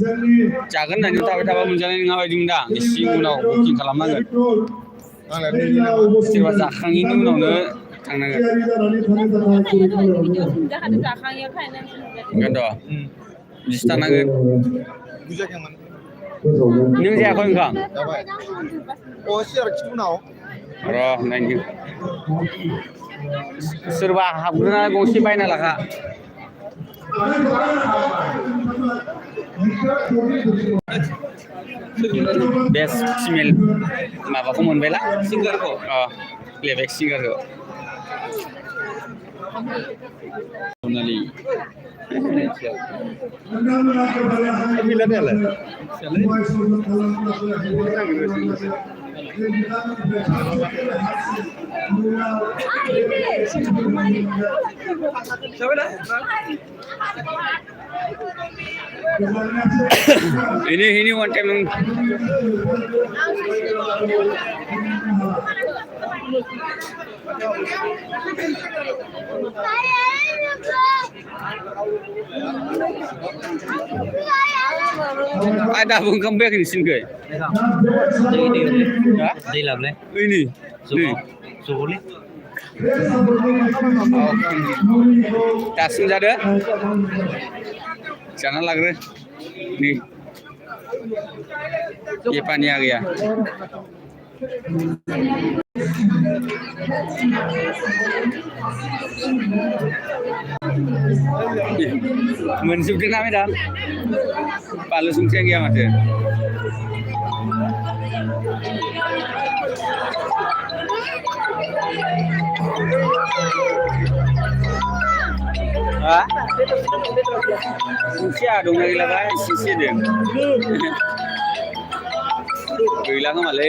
होननानै थाबाय थाबा मोनजानाय नङा बायदि मोनदां एसे उनाव बुकिं खालामनांगोन सोरबा जाखाङैनि उनावनो थांनांगोन ओंखायनोथ' बिदिसो थानांगोन नों जायाखै ओंखाम र' नायनि सोरबा हाबग्रोना गंसे बायना लाखा बेस्ट फिमेल माबाखौ मोनबायला सिंगारखौ प्लेबेक सिंगारखौ सनालि ini one time ada pun comeback di sini ke? Di lableh. Ini. Boleh. Kasih ada. Jangan lagi. Nih. Ye pani आ गया. मोनजोबदोंना मेडाम बानलु संख्रिया गैया माथो Ha? Siapa dong lagi lah guys, sisi deh. Gila kemana?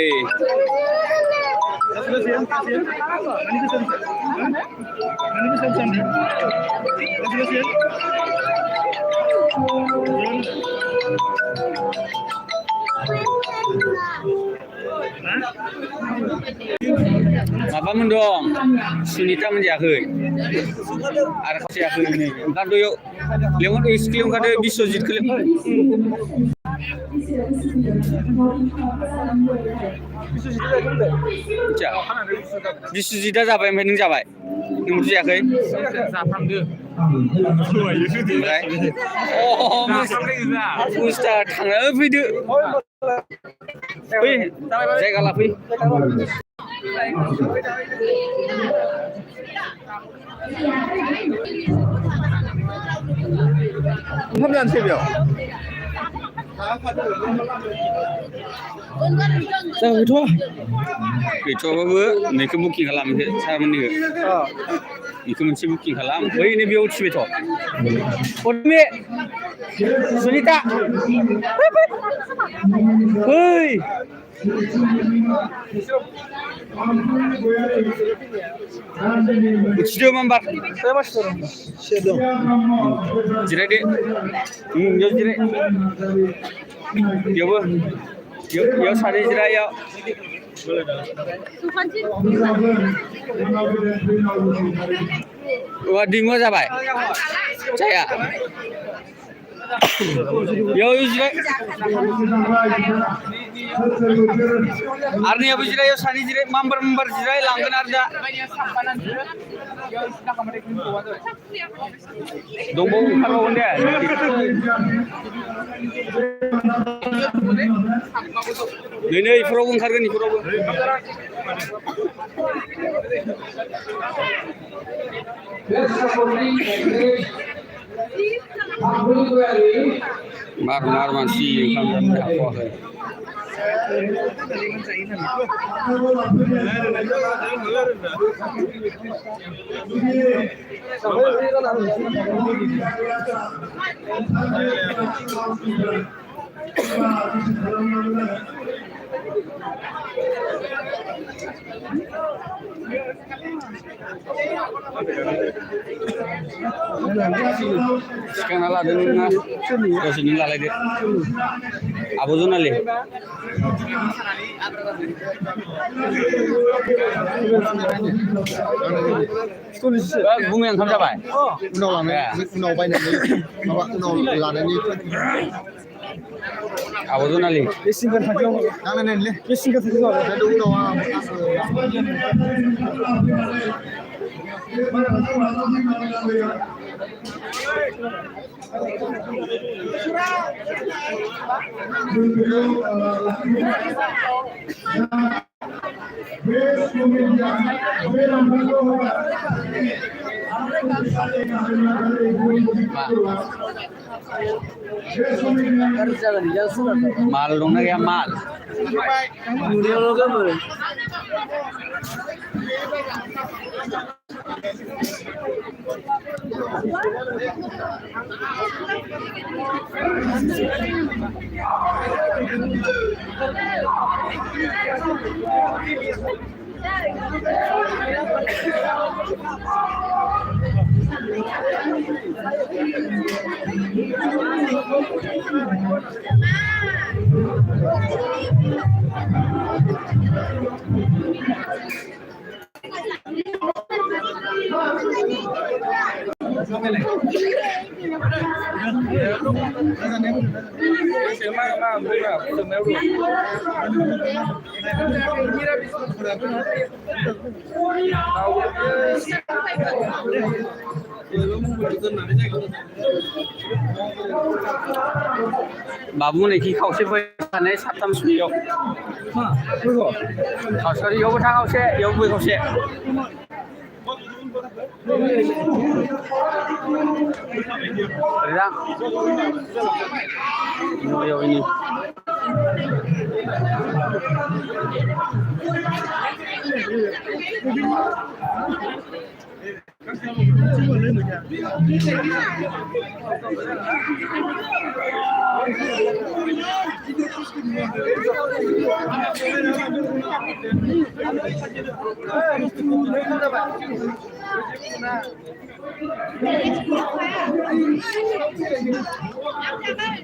Apa mendong? Sunita menjaga. Arah siapa ini? Entar tu yuk. Lewat isklim kada Biswajit kali. Biswajit dah apa yang penting siapa? Nomor siapa? Oh, Ustaz, tangan apa itu? Wih, saya kalah wih. Hamdan sebiyo. Saya itu. Itu apa? Mereka booking kalam saya mending. Mereka mesti booking kalam. Wih, ini biar uci betul. Orme, Sunita. Wih. Ucido mambar. Saya masuk. Sedo. Jirai deh. Jauh jirai. Yo bu. Yo sari jirai yo. Wah dingo siapa? Saya. Yo jirai. Arni abu jirai yo sari jirai mambar jirai langgan arda. Dombo kalau unda. Ini ifrobun kargan ifrobun. Mar masih kan apa? Sekarang ala dengan ke sini lah lagi. Abu tu nali. Bung yang kamu siapa? Unau lama, unau banyak ni. Unau lada ni. Abu tu nali. Singkat saja. Yang lain ni. Singkat saja. Ada unau Mal dong na kaya mal. Babu này khi khẩu sẽ với thằng ấy sắp tâm suy yếu. Khẩu sẽ yếu với thằng khẩu sẽ yếu với khẩu sẽ. Ra. Yếu ini.